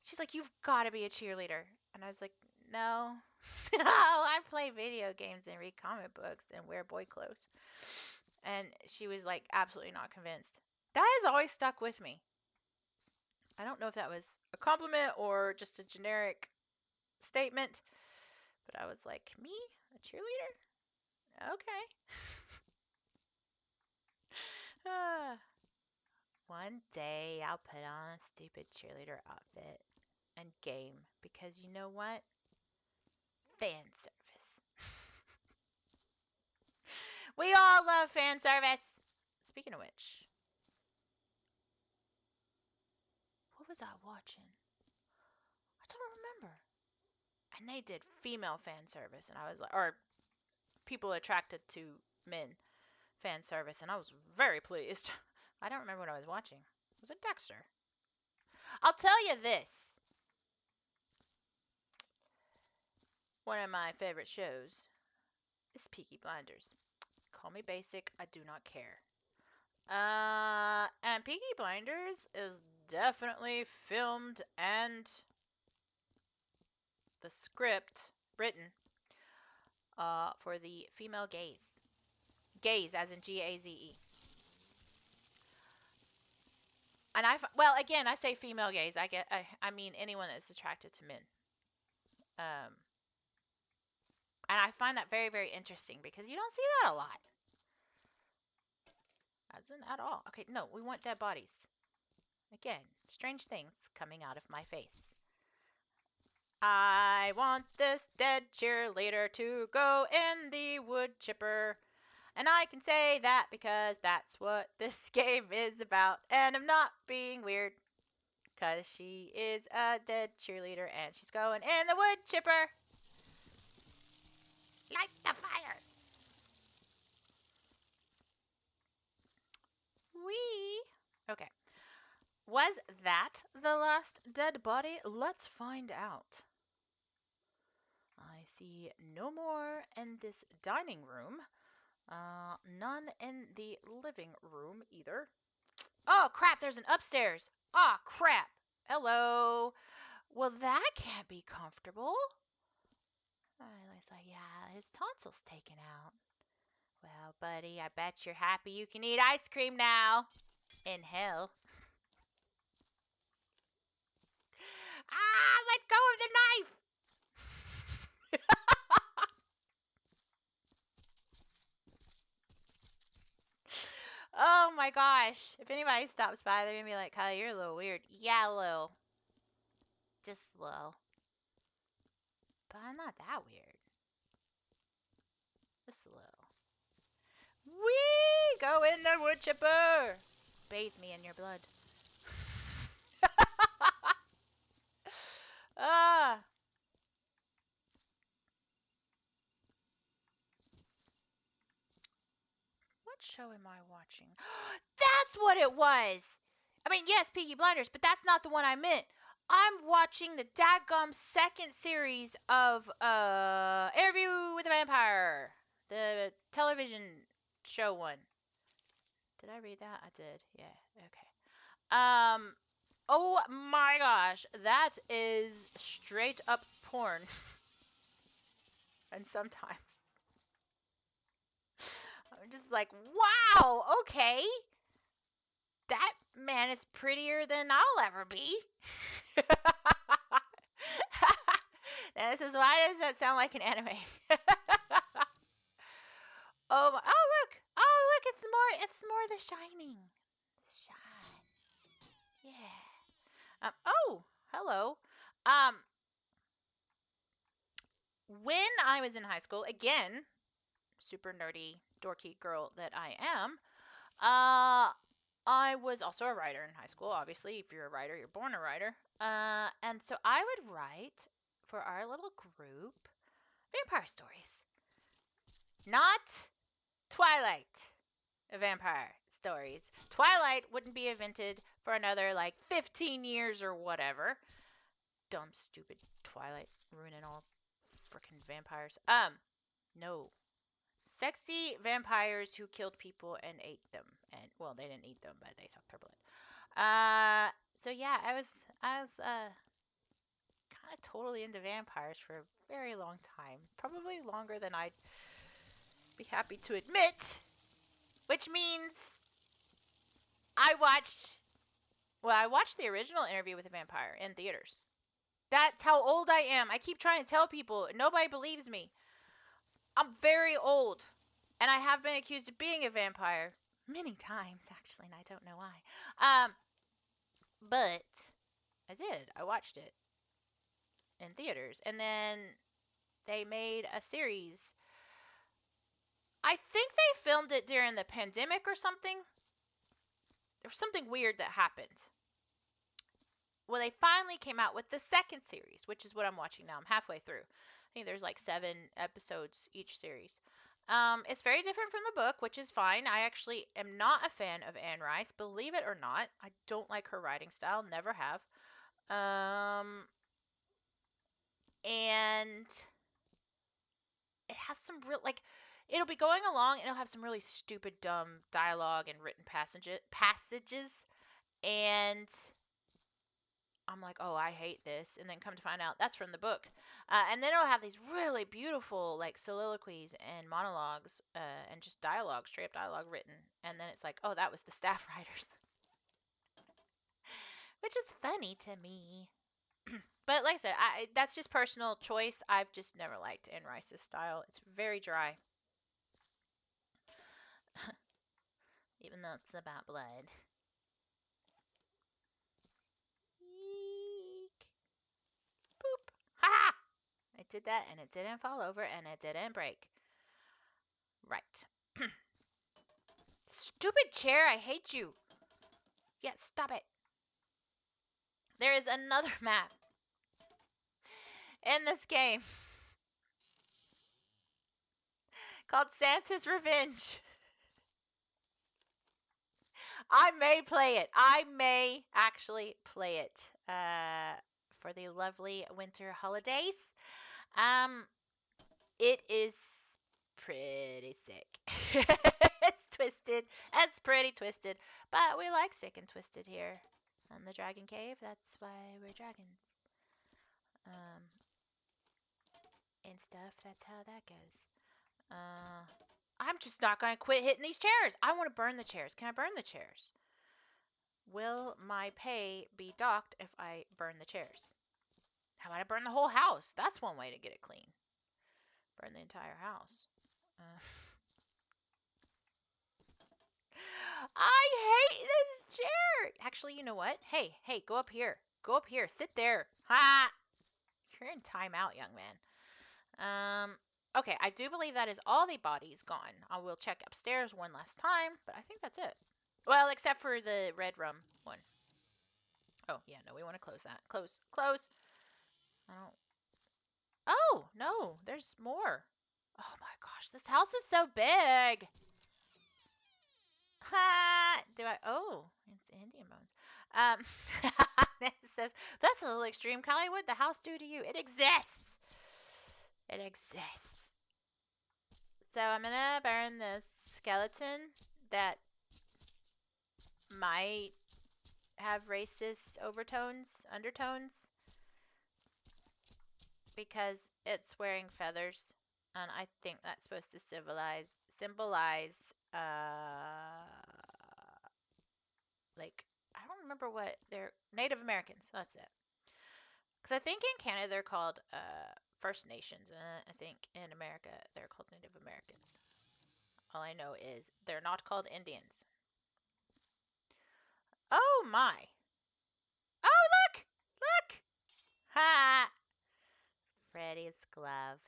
She's like, "You've got to be a cheerleader." And I was like, "No." No, I play video games and read comic books and wear boy clothes. And she was like, absolutely not convinced. That has always stuck with me. I don't know if that was a compliment or just a generic statement, but I was like, me? A cheerleader? Okay. One day I'll put on a stupid cheerleader outfit and game because you know what? Fan service. We all love fan service. Speaking of which, what was I watching? I don't remember. And they did female fan service, and I was like, or people attracted to men fan service, and I was very pleased. I don't remember what I was watching. Was it Dexter? I'll tell you this. One of my favorite shows is Peaky Blinders. Call me basic, I do not care. And Peaky Blinders is definitely filmed and the script written for the female gaze. Gaze, as in Gaze. And well, again, I say female gaze. I mean anyone that's attracted to men. Um, and I find that very, very interesting because you don't see that a lot. As in at all. Okay, no, we want dead bodies. Again, strange things coming out of my face. I want this dead cheerleader to go in the wood chipper. And I can say that because that's what this game is about. And I'm not being weird. Because she is a dead cheerleader and she's going in the wood chipper. Light the fire. Wee. Okay. Was that the last dead body? Let's find out. I see no more in this dining room. None in the living room either. Oh, crap, there's an upstairs. Oh, crap. Hello. Well, that can't be comfortable. Looks like, yeah, his tonsil's taken out. Well, buddy, I bet you're happy you can eat ice cream now. In hell. Ah, let go of the knife! Oh my gosh. If anybody stops by, they're gonna be like, Kyle, you're a little weird. Yeah, a little. Just a little. But I'm not that weird. Just a little. Whee! Go in the wood chipper! Bathe me in your blood. Ah! What show am I watching? That's what it was! I mean, yes, Peaky Blinders, but that's not the one I meant. I'm watching the dadgum second series of Interview with a Vampire. The television show one. Did I read that? I did. Yeah. Okay. Oh my gosh, that is straight up porn. And sometimes I'm just like, wow, okay. That man is prettier than I'll ever be. Now this is why does that sound like an anime? Oh, oh look, it's more The Shining. Shine, yeah. Oh, hello. Um, when I was in high school, again, super nerdy, dorky girl that I am, I was also a writer in high school. Obviously, if you're a writer, you're born a writer. And so I would write for our little group vampire stories, not Twilight vampire stories. Twilight wouldn't be invented for another like 15 years or whatever. Dumb, stupid Twilight ruining all Freaking vampires. No. Sexy vampires who killed people and ate them. And well, they didn't eat them, but they sucked their blood. So yeah, I was kind of totally into vampires for a very long time. Probably longer than I'd be happy to admit, which means I watched I watched the original Interview with a Vampire in theaters. That's how old I am. I keep trying to tell people, nobody believes me. I'm very old, and I have been accused of being a vampire many times actually, and I don't know why. But I did. I watched it in theaters, and then they made a series. I think they filmed it during the pandemic or something. There was something weird that happened. Well, they finally came out with the second series, which is what I'm watching now. I'm halfway through. I think there's like 7 episodes each series. It's very different from the book, which is fine. I actually am not a fan of Anne Rice, believe it or not. I don't like her writing style, never have. And it has some real like it'll be going along and it'll have some really stupid dumb dialogue and written passages and I'm like, oh, I hate this, and then come to find out that's from the book. And then it'll have these really beautiful like soliloquies and monologues and just dialogue, straight up dialogue written, and then it's like, oh, that was the staff writers, which is funny to me. But like I said, that's just personal choice. I've just never liked Anne Rice's style. It's very dry, even though it's about blood. Eek. Boop. Ha! I did that, and it didn't fall over, and it didn't break. Right. Stupid chair, I hate you. Yeah, stop it. There is another map in this game called Santa's Revenge. I may play it. I may actually play it for the lovely winter holidays. Um, it is pretty sick. It's twisted. It's pretty twisted, but we like sick and twisted here on the Dragon Cave. That's why we're dragons. Um, and stuff. That's how that goes. I'm just not going to quit hitting these chairs. I want to burn the chairs. Can I burn the chairs? Will my pay be docked if I burn the chairs? How about I burn the whole house? That's one way to get it clean. Burn the entire house. I hate this chair. Actually, you know what? Hey, hey, go up here. Go up here. Sit there. Ha! You're in timeout, young man. Okay, I do believe that is all the bodies gone. I will check upstairs one last time, but I think that's it. Well, except for the red rum one. Oh, yeah, no, we want to close that. Close, close. I don't. Oh, no, there's more. Oh my gosh, this house is so big. Ha! Do I? Oh, it's Indian bones. It says, that's a little extreme. Callie, what the house do to you? It exists. It exists. So I'm gonna burn the skeleton that might have racist undertones, because it's wearing feathers, and I think that's supposed to symbolize, like I don't remember what they're Native Americans. That's it. Because I think in Canada they're called First Nations, and I think in America they're called Native Americans. All I know is they're not called Indians. Oh my! Oh look! Look! Ha! Freddy's glove.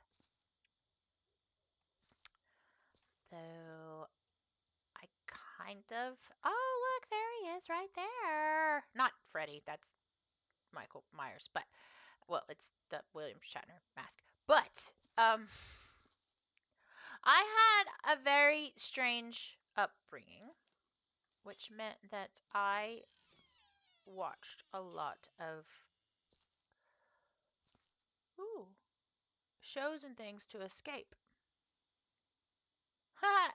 So I kind of. Oh look, there he is, right there. Not Freddy. That's Michael Myers, but well, it's the William Shatner mask. But I had a very strange upbringing, which meant that I watched a lot of. Ooh, shows and things to escape. Ha!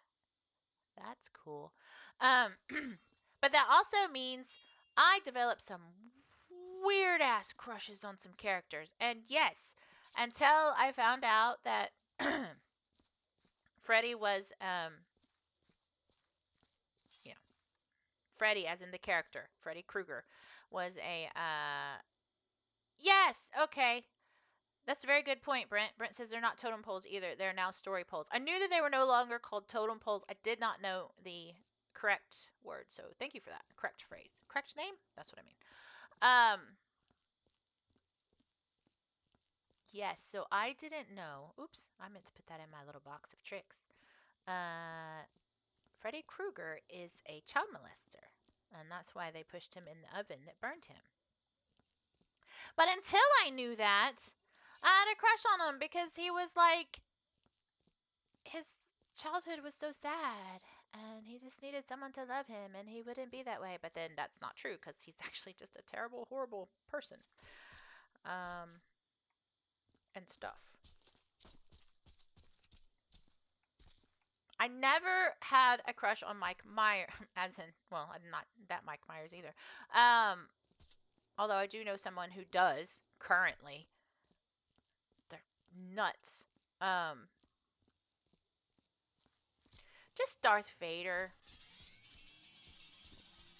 That's cool. Um, but that also means I developed some weird ass crushes on some characters. And yes, until I found out that Freddy was, you know, Freddy, as in the character, Freddy Krueger, was a, yes, okay. That's a very good point, Brent. Brent says they're not totem poles either. They're now story poles. I knew that they were no longer called totem poles. I did not know the correct word, so thank you for that. Correct phrase. Correct name? That's what I mean. Yes, so I didn't know. Oops, I meant to put that in my little box of tricks. Uh, Freddy Krueger is a child molester, and that's why they pushed him in the oven that burned him. But until I knew that, I had a crush on him because he was like, his childhood was so sad and he just needed someone to love him and he wouldn't be that way. But then that's not true because he's actually just a terrible, horrible person. And stuff. I never had a crush on Mike Myers, as in, well, I'm not that Mike Myers either. Although I do know someone who does currently. They're nuts. Just Darth Vader,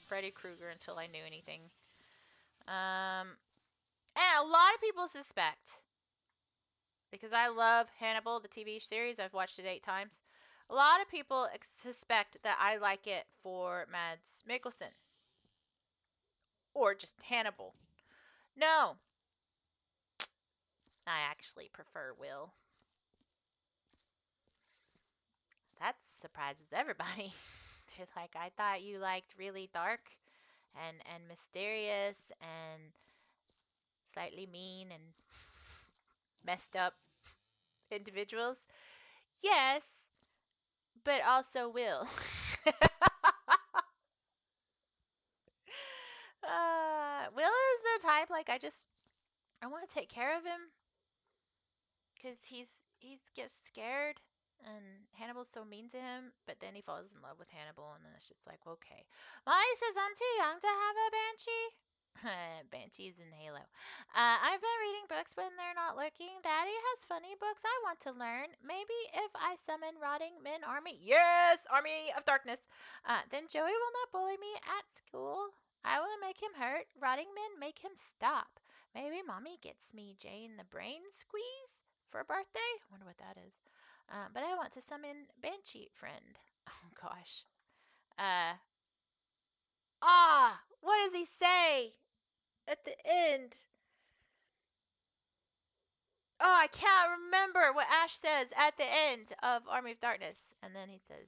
Freddy Krueger until I knew anything. And a lot of people suspect, because I love Hannibal, the TV series, I've watched it 8 times. A lot of people suspect that I like it for Mads Mikkelsen. Or just Hannibal. No, I actually prefer Will. That surprises everybody. They're like, I thought you liked really dark and mysterious and slightly mean and messed up individuals. Yes, but also Will. Will is the type, like, I want to take care of him because he's gets scared and Hannibal's so mean to him, but then he falls in love with Hannibal and then it's just like, okay. Molly says I'm too young to have a banshee. Banshees in Halo. I've been reading books when they're not looking. Daddy has funny books I want to learn. Maybe if I summon Rotting Men Army. Yes, Army of Darkness. Then Joey will not bully me at school. I will make him hurt. Rotting men make him stop. Maybe mommy gets me Jane the Brain Squeeze for a birthday. I wonder what that is. But I want to summon Banshee Friend. Oh gosh. What does he say at the end? Oh, I can't remember what Ash says at the end of Army of Darkness. And then he says,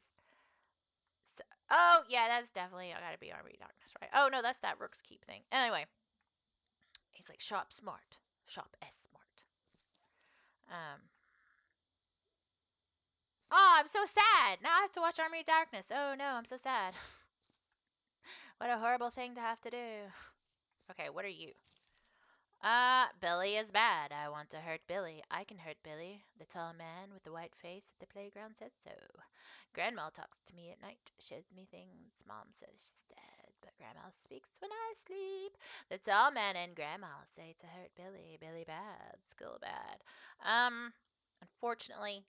oh, yeah, that's definitely gotta be Army of Darkness, right? Oh, no, that's that Rook's Keep thing. Anyway, he's like, shop smart. Shop S smart. Um, oh, I'm so sad. Now I have to watch Army of Darkness. Oh, no, I'm so sad. What a horrible thing to have to do. Okay, what are you? Billy is bad. I want to hurt Billy. I can hurt Billy. The tall man with the white face at the playground says so. Grandma talks to me at night, shows me things Mom says she does, but Grandma speaks when I sleep. The tall man and Grandma say to hurt Billy. Billy bad, school bad. Unfortunately,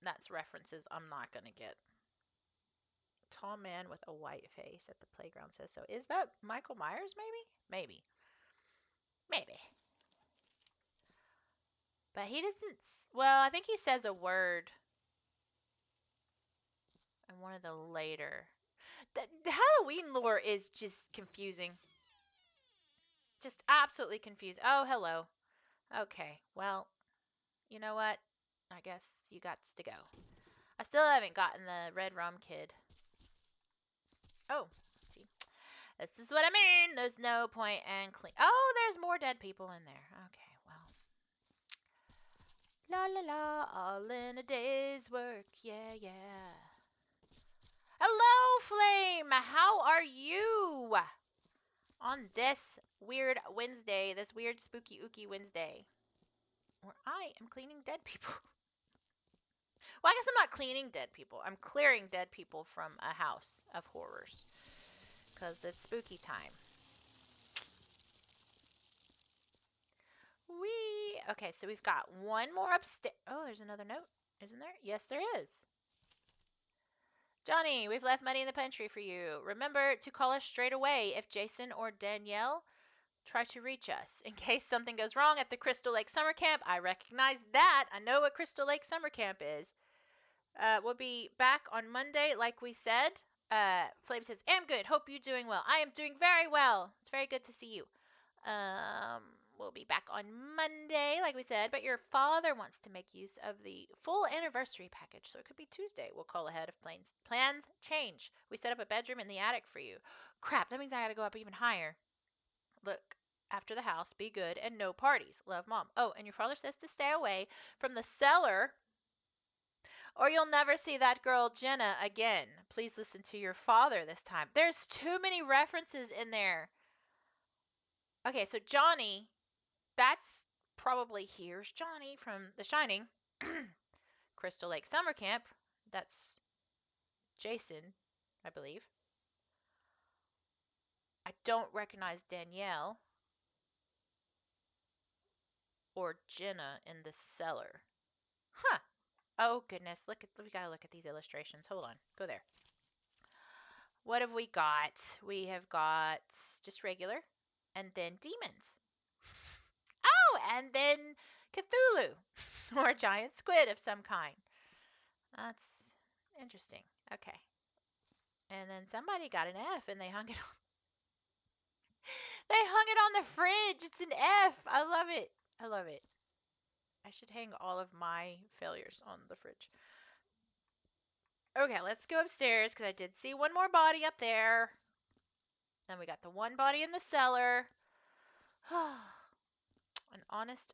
that's references I'm not gonna get. Tall man with a white face at the playground says so. Is that Michael Myers, maybe? Maybe. Maybe. But he doesn't. Well, I think he says a word in one of the later. The Halloween lore is just confusing. Just absolutely confused. Oh, hello. Okay, well, you know what? I guess you got to go. I still haven't gotten the red rum kid. Oh, see. This is what I mean. There's no point in clean. Oh, there's more dead people in there. Okay, well. La la la, all in a day's work. Yeah, yeah. Hello, Flame! How are you? On this weird Wednesday, this weird spooky ooky Wednesday. where I am cleaning dead people. Well, I guess I'm not cleaning dead people. I'm clearing dead people from a house of horrors. Because it's spooky time. Wee! Okay, so we've got one more upstairs. Oh, there's another note. Isn't there? Yes, there is. Johnny, we've left money in the pantry for you. Remember to call us straight away if Jason or Danielle try to reach us. In case something goes wrong at the Crystal Lake Summer Camp, I recognize that. I know what Crystal Lake Summer Camp is. We'll be back on Monday, like we said. Flame says, "Am good. Hope you're doing well. I am doing very well. It's very good to see you. We'll be back on Monday, like we said, but your father wants to make use of the full anniversary package, so it could be Tuesday. We'll call ahead if plans change. We set up a bedroom in the attic for you. Crap, that means I gotta go up even higher. Look after the house, be good, and no parties. Love, Mom." Oh, and your father says to stay away from the cellar or you'll never see that girl Jenna again. Please listen to your father this time. There's too many references in there. Okay, so Johnny, that's probably here's Johnny from The Shining. Crystal Lake Summer Camp. That's Jason, I believe. I don't recognize Danielle or Jenna in the cellar. Huh. Oh goodness, we gotta look at these illustrations. Hold on. Go there. What have we got? We have got just regular and then demons. Oh, and then Cthulhu or a giant squid of some kind. That's interesting. Okay. And then somebody got an F and they hung it on. They hung it on the fridge. It's an F. I love it. I love it. I should hang all of my failures on the fridge. Okay, let's go upstairs because I did see one more body up there. Then we got the one body in the cellar. An honest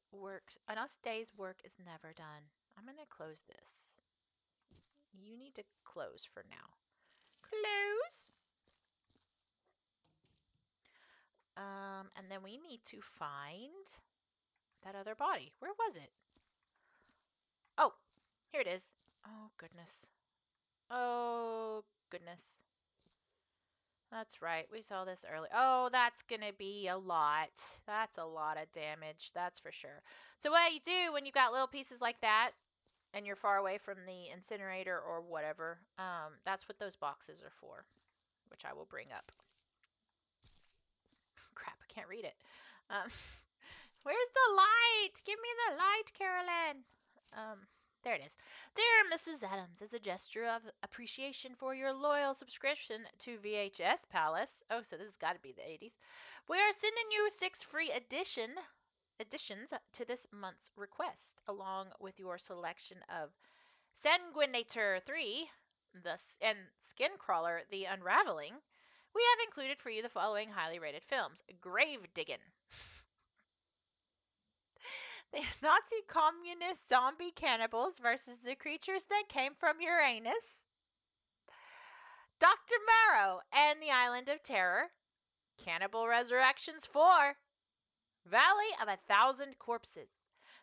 day's work is never done. I'm gonna close this. You need to close for now. Close. And then we need to find that other body. Where was it? Oh, here it is. Oh goodness. Oh goodness. That's right. We saw this earlier. Oh, that's gonna be a lot. That's a lot of damage. That's for sure. So what you do when you've got little pieces like that and you're far away from the incinerator or whatever, that's what those boxes are for, which I will bring up. Crap, I can't read it. Um, where's the light? Give me the light, Carolyn. There it is. Dear Mrs. Adams, as a gesture of appreciation for your loyal subscription to VHS Palace, oh, so this has got to be the 80s, we are sending you 6 free additions to this month's request, along with your selection of Sanguinator 3 and Skincrawler The Unraveling. We have included for you the following highly rated films: Grave Diggin', the Nazi communist zombie cannibals versus the creatures that came from Uranus, Dr. Marrow and the Island of Terror, Cannibal Resurrections 4, Valley of 1,000 Corpses,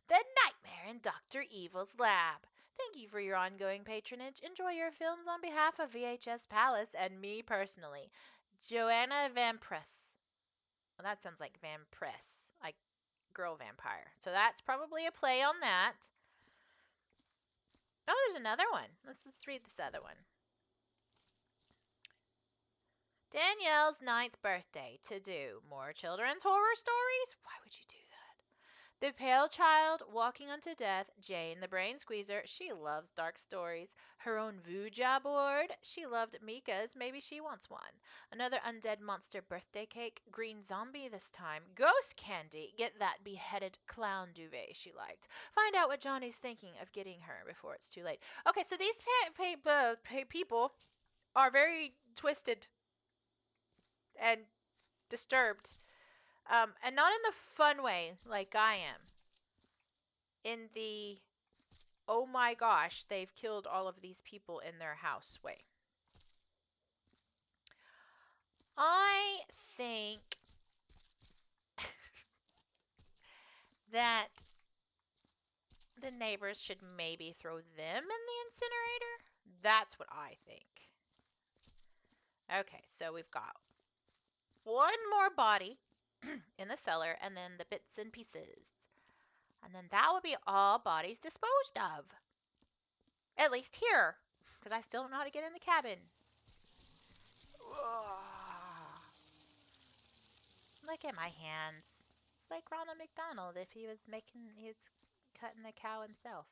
The Nightmare in Dr. Evil's Lab. Thank you for your ongoing patronage. Enjoy your films on behalf of VHS Palace and me personally, Joanna Van Press. Well, that sounds like Van Press, like girl vampire. So that's probably a play on that. Oh, there's another one. Let's read this other one. Danielle's 9th birthday to do more children's horror stories? Why would you do that? The Pale Child, Walking Unto Death, Jane the Brain Squeezer, she loves dark stories. Her own Ouija board, she loved Mika's, maybe she wants one. Another undead monster birthday cake, green zombie this time. Ghost candy, get that beheaded clown duvet she liked. Find out what Johnny's thinking of getting her before it's too late. Okay, so these people are very twisted and disturbed. And not in the fun way like I am. In the, oh my gosh, they've killed all of these people in their house way. I think that the neighbors should maybe throw them in the incinerator. That's what I think. Okay, so we've got one more body in the cellar, and then the bits and pieces. And then that will be all bodies disposed of. At least here, because I still don't know how to get in the cabin. Look at my hands. It's like Ronald McDonald if he was cutting a cow himself.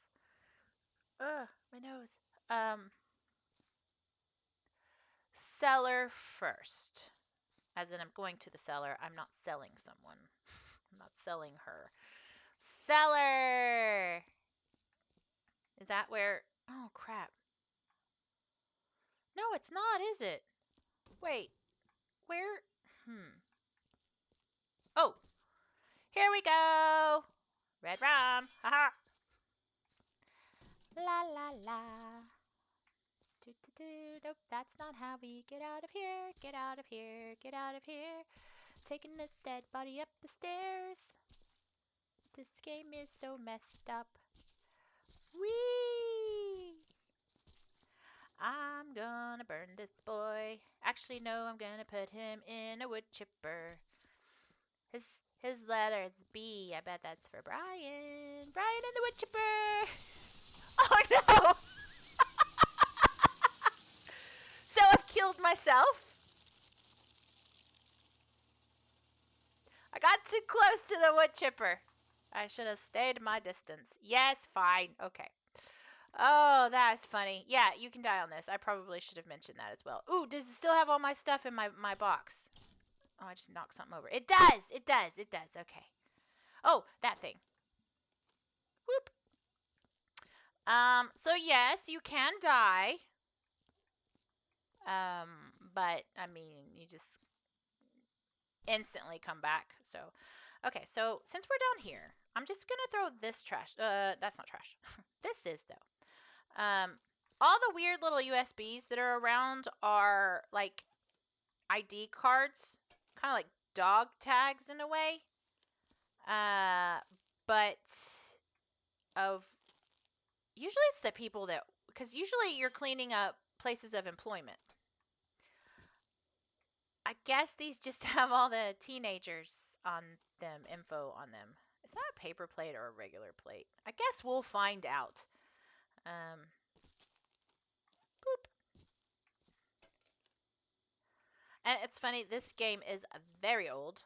Ugh, my nose. Cellar first. As in, I'm going to the cellar. I'm not selling someone. I'm not selling her. Cellar! Is that where... Oh, crap. No, it's not, is it? Wait. Where... Oh! Here we go! Red rum! Haha! La la la. Do do do. Nope, that's not how we get out of here. Get out of here. Get out of here. Taking this dead body up the stairs. This game is so messed up. Whee! I'm gonna burn this boy. Actually, no, I'm gonna put him in a wood chipper. His letter is B. I bet that's for Brian. Brian in the wood chipper. Oh no! So I've killed myself. I got too close to the wood chipper. I should have stayed my distance. Yes, fine. Okay. Oh, that's funny. Yeah, you can die on this. I probably should have mentioned that as well. Ooh, does it still have all my stuff in my box? Oh, I just knocked something over. It does! It does! It does. Okay. Oh, that thing. Whoop. So yes, you can die. But, I mean, you just instantly come back. So, okay, so since we're down here, I'm just gonna throw this trash. That's not trash. This is, though. All the weird little USBs that are around are, like, ID cards. Kind of like dog tags in a way. But of... Usually it's the people that... Because usually you're cleaning up places of employment. I guess these just have all the teenagers on them, info on them. Is that a paper plate or a regular plate? I guess we'll find out. Boop. And it's funny, this game is very old.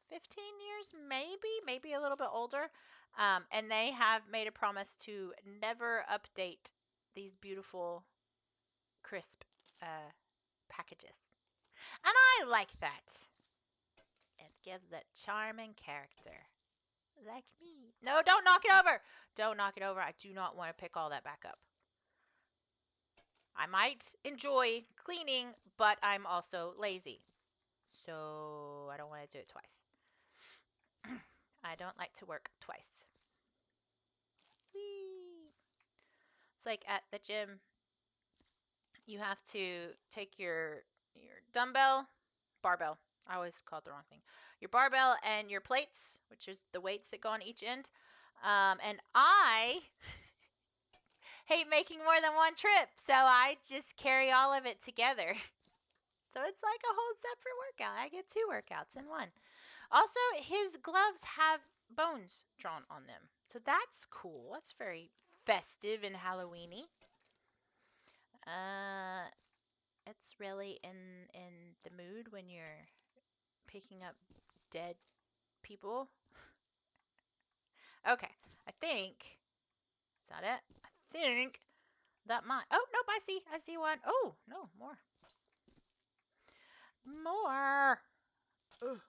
15 years, maybe a little bit older. And they have made a promise to never update these beautiful, crisp packages. And I like that. It gives it charm and character. Like me. No, don't knock it over. Don't knock it over. I do not want to pick all that back up. I might enjoy cleaning, but I'm also lazy. So I don't want to do it twice. I don't like to work twice. Whee! It's like at the gym, you have to take your barbell. I always call it the wrong thing. Your barbell and your plates, which is the weights that go on each end. And I hate making more than one trip, so I just carry all of it together. So it's like a whole separate workout. I get 2 workouts in one. Also, his gloves have bones drawn on them. So that's cool. That's very festive and Halloweeny. It's really in the mood when you're picking up dead people. Okay, I think... Is that it? I think that might... Oh, nope, I see one. Oh, no, more. More! Ugh.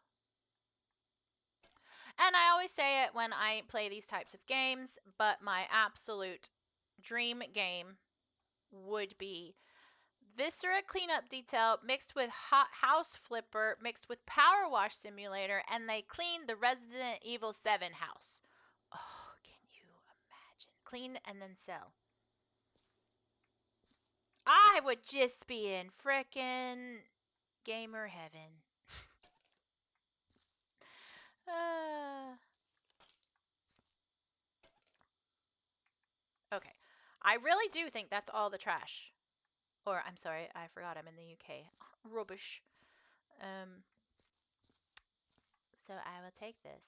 And I always say it when I play these types of games, but my absolute dream game would be Viscera Cleanup Detail mixed with Hot House Flipper mixed with Power Wash Simulator, and they clean the Resident Evil 7 house. Oh, can you imagine? Clean and then sell. I would just be in frickin' gamer heaven. Okay. I really do think that's all the trash. Or, I'm sorry, I forgot I'm in the UK. Rubbish. So I will take this.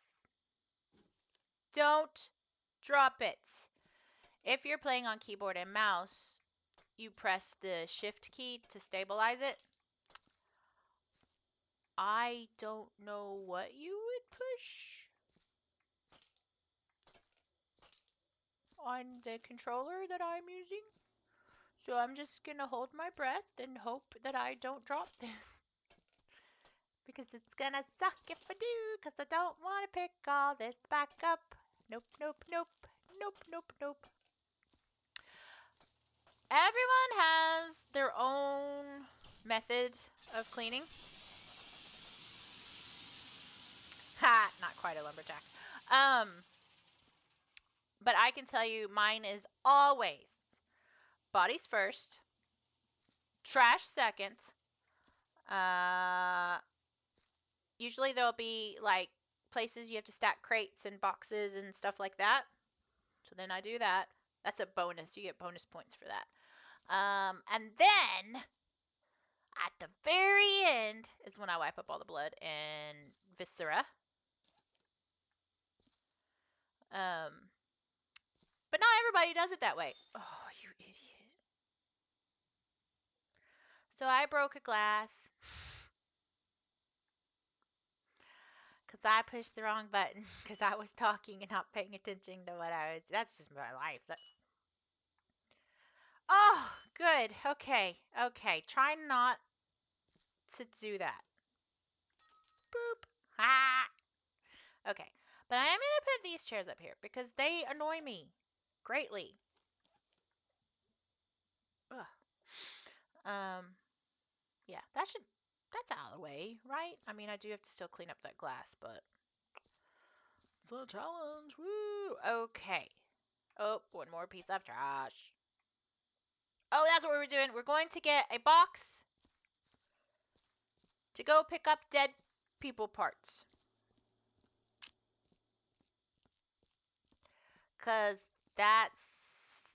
Don't drop it. If you're playing on keyboard and mouse, you press the shift key to stabilize it. I don't know what you would push on the controller that I'm using. So I'm just gonna hold my breath and hope that I don't drop this. Because it's gonna suck if I do, because I don't want to pick all this back up. Nope, nope, nope, nope, nope, nope. Everyone has their own method of cleaning. Ha, not quite a lumberjack. But I can tell you mine is always bodies first, trash second. Uh, Usually there'll be like places you have to stack crates and boxes and stuff like that. So then I do that. That's a bonus. You get bonus points for that. And then at the very end is when I wipe up all the blood and Viscera. But not everybody does it that way. Oh, you idiot. So I broke a glass because I pushed the wrong button because I was talking and not paying attention to what I was. That's just my life. Oh, good. Okay. Okay. Try not to do that. Boop. Ha. Okay. But I am going to put these chairs up here because they annoy me greatly. Ugh. Yeah, that's out of the way, right? I mean, I do have to still clean up that glass, but it's a challenge. Woo! Okay. Oh, one more piece of trash. Oh, that's what we were doing. We're going to get a box to go pick up dead people parts. Because that's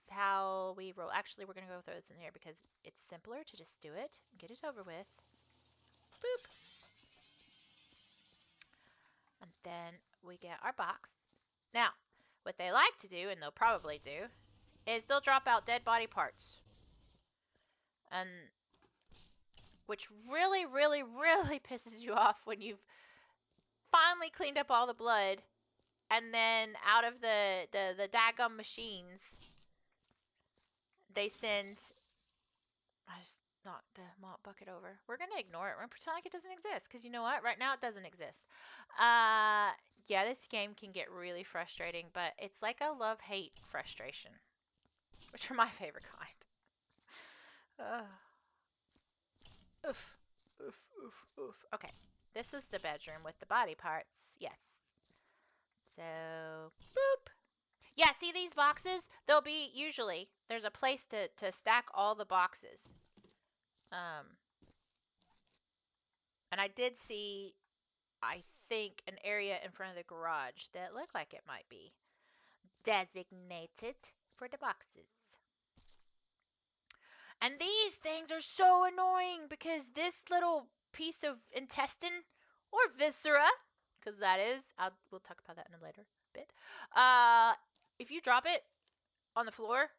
how we roll. Actually, we're going to go throw this in here because it's simpler to just do it and get it over with. Boop. And then we get our box. Now, what they like to do, and they'll probably do, is they'll drop out dead body parts. And which really, really, really pisses you off when you've finally cleaned up all the blood and then out of the daggum machines they send. I just knocked the mop bucket over. We're gonna ignore it. We're gonna pretend like it doesn't exist because you know what? Right now it doesn't exist. Yeah, this game can get really frustrating, but it's like a love-hate frustration, which are my favorite kind. Oof, oof, oof, oof. Okay, this is the bedroom with the body parts. Yes. So, boop. Yeah, see these boxes? There'll be usually there's a place to stack all the boxes. And I did see, I think, an area in front of the garage that looked like it might be designated for the boxes. And these things are so annoying because this little piece of intestine or viscera, because that is, we'll talk about that in a later bit. If you drop it on the floor,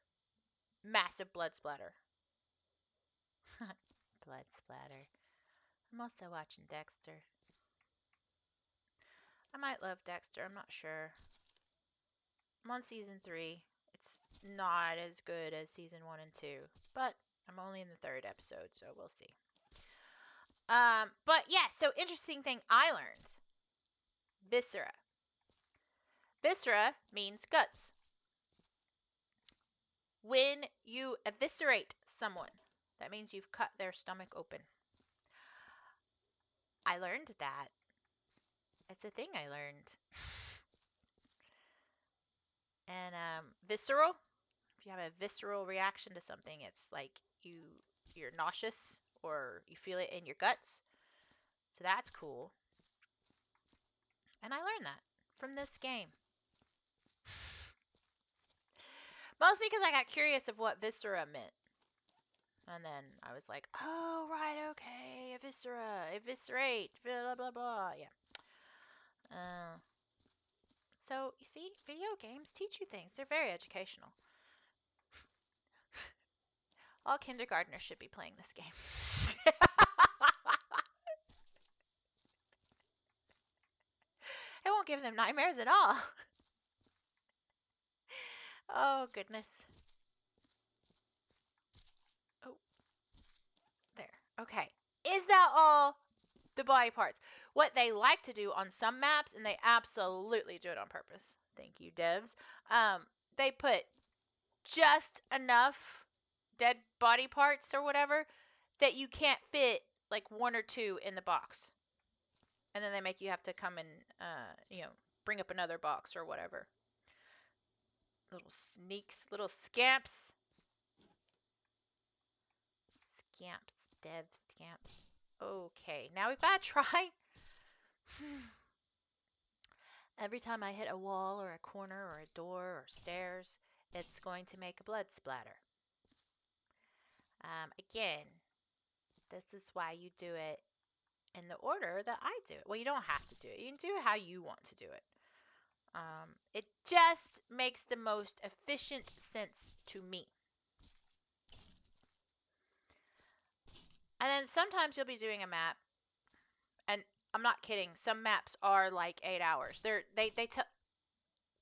massive blood splatter. Blood splatter. I'm also watching Dexter. I might love Dexter, I'm not sure. I'm on season 3. It's not as good as season 1 and 2, but I'm only in the 3rd episode, so we'll see. But yeah, so interesting thing I learned. Viscera. Viscera means guts. When you eviscerate someone, that means you've cut their stomach open. I learned that. It's a thing I learned. And visceral, if you have a visceral reaction to something, it's like you're nauseous or you feel it in your guts. So that's cool. And I learned that from this game. Mostly because I got curious of what Viscera meant. And then I was like, oh, right, okay, eviscera, eviscerate, blah, blah, blah. Yeah. So, you see, video games teach you things. They're very educational. All kindergartners should be playing this game. It won't give them nightmares at all. Oh, goodness. Oh, there. Okay. Is that all the body parts? What they like to do on some maps, and they absolutely do it on purpose. Thank you, devs. They put just enough dead body parts or whatever that you can't fit like one or two in the box. And then they make you have to come and, bring up another box or whatever. Little sneaks, little scamps. Scamps, dev scamps. Okay, now we've got to try. Every time I hit a wall or a corner or a door or stairs, it's going to make a blood splatter. Again, this is why you do it in the order that I do it. Well, you don't have to do it. You can do it how you want to do it. It just makes the most efficient sense to me. And then sometimes you'll be doing a map, and I'm not kidding. Some maps are like 8 hours. They tell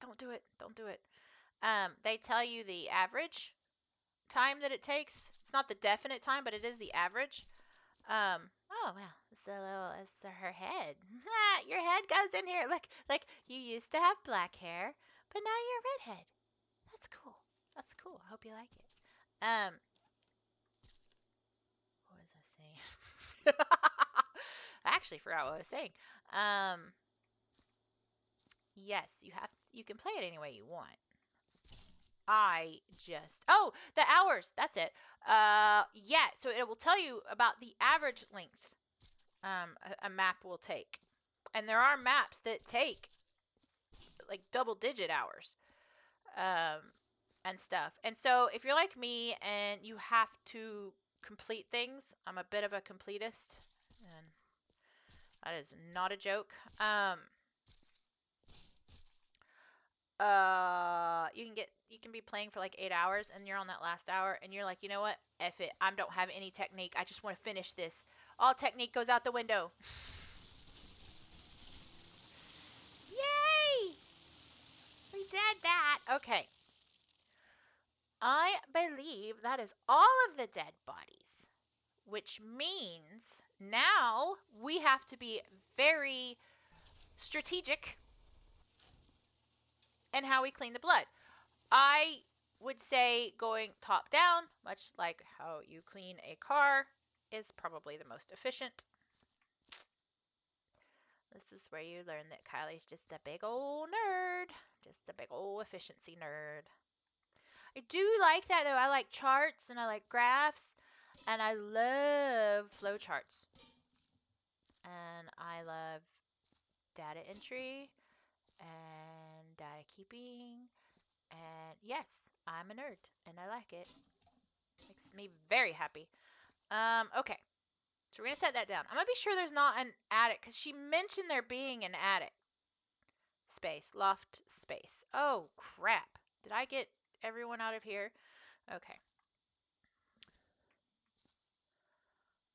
don't do it. Don't do it. They tell you the average time that it takes. It's not the definite time, but it is the average. Oh well, it's her head. Your head goes in here. Look, like you used to have black hair, but now you're a redhead. That's cool. That's cool. I hope you like it. What was I saying? I actually forgot what I was saying. Yes, you can play it any way you want. The hours. That's it. Yeah. So it will tell you about the average length a map will take, and there are maps that take like double-digit hours, and stuff. And so if you're like me and you have to complete things, I'm a bit of a completist, and that is not a joke. You can be playing for like 8 hours, and you're on that last hour, and you're like, you know what? F it. I don't have any technique. I just want to finish this. All technique goes out the window. Yay! We did that. Okay. I believe that is all of the dead bodies, which means now we have to be very strategic in how we clean the blood. I would say going top down, much like how you clean a car, is probably the most efficient. This is where you learn that Kylie's just a big old nerd, just a big old efficiency nerd. I do like that though. I like charts and I like graphs, and I love flow charts. And I love data entry and data keeping. And yes, I'm a nerd and I like it. Makes me very happy. Okay. So we're going to set that down. I'm going to be sure there's not an attic, because she mentioned there being an attic space, loft space. Oh, crap. Did I get everyone out of here? Okay.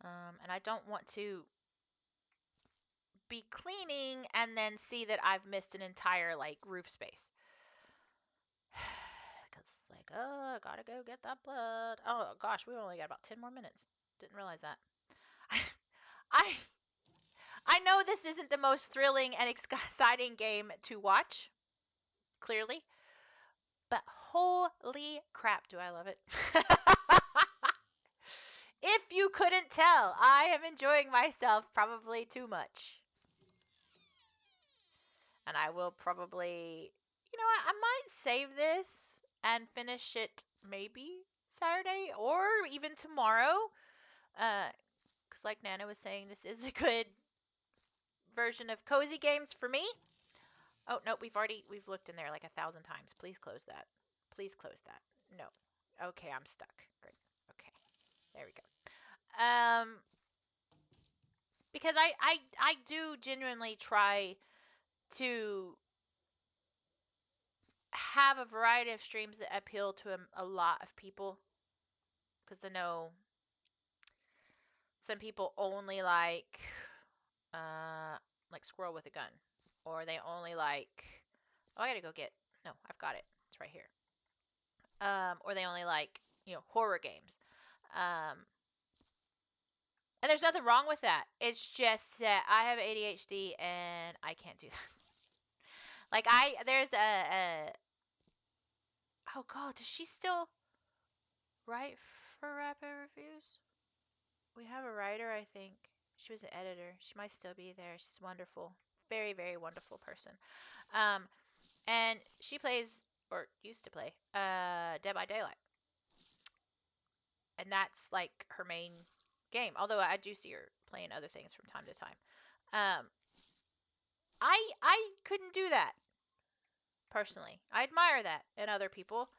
And I don't want to be cleaning and then see that I've missed an entire, like, roof space. Because, like, oh, I gotta go get that blood. Oh, gosh, we only got about 10 more minutes. Didn't realize that. I I know this isn't the most thrilling and exciting game to watch, clearly, but holy crap, do I love it. If you couldn't tell, I am enjoying myself probably too much. And I will probably, you know what, I might save this and finish it maybe Saturday or even tomorrow. Because like Nana was saying, this is a good version of cozy games for me. Oh, no, we've looked in there like 1,000 times. Please close that. Please close that. No. Okay, I'm stuck. Great. Okay. There we go. Because I do genuinely try to have a variety of streams that appeal to a lot of people. Because I know some people only like squirrel with a gun, or they only like. Oh, I gotta go get. No, I've got it. It's right here. Or they only like horror games. And there's nothing wrong with that. It's just that I have ADHD and I can't do that. Like there's a oh god, does she still write for Rapid Reviews? We have a writer, I think. She was an editor. She might still be there. She's wonderful. Very, very wonderful person. Um, and she plays, or used to play, Dead by Daylight. And that's like her main game. Although I do see her playing other things from time to time. Um, I couldn't do that personally. I admire that in other people,